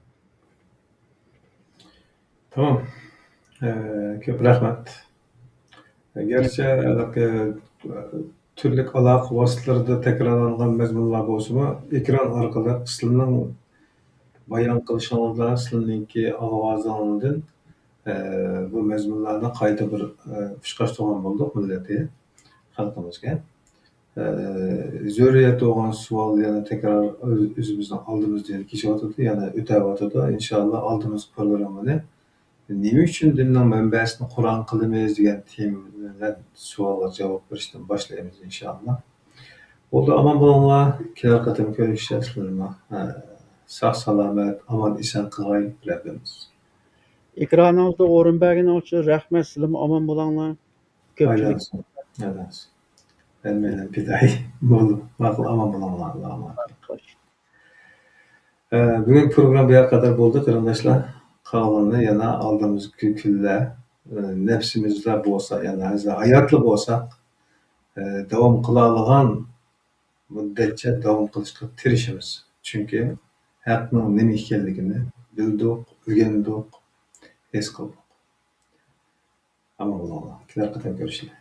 Tamam. Ko'p rahmat. Gerçi türlük aloqa vositalarida takrorlangan mazmunlar bo'lsa-mu, ekran orqali sizlarning bayon qilishingizdan, sizlarningki ovozingizdan Bu mezmunlarni qayta bir pishqashtirgan bo'ldik millati, xalqimizga. Zo'riyat bo'lgan savol yana takror o'zimizni oldimizda kelishyotidi, yana o'tyotidi. Inshaalloh oldimizgi programmani nima uchun dinning manbasini Qur'on qilamiz degan tema bilan savolga javob berishdan boshlaymiz inshaalloh. Bo'ldi, omon bo'linglar. Kelar qatim ko'rishasizlar. Sog' salomat, omon eson qilg'ay Rabbimiz. Ekranınızda o'rin berganing uchun rahmat. Sizlar omon bo'linglar. Ko'pchilik Aylansin. Bilmayman, piday. Bo'ldi. Ma'qul, omon bo'linglar. Allohga emanet. Bugun program bu kadar bo'ldi, qarindoshlar. Qolganini yana oldimizgi kunlar nafsimizda bo'lsa, yana hayotli bo'lsak, davom qila olgan muddatcha davom qilishga tirishamiz. Chunki haqning nima ekanligini bildik, o'rgandik, his qildik. Ammo bo'linglar. Kelar qatim ko'rishlar.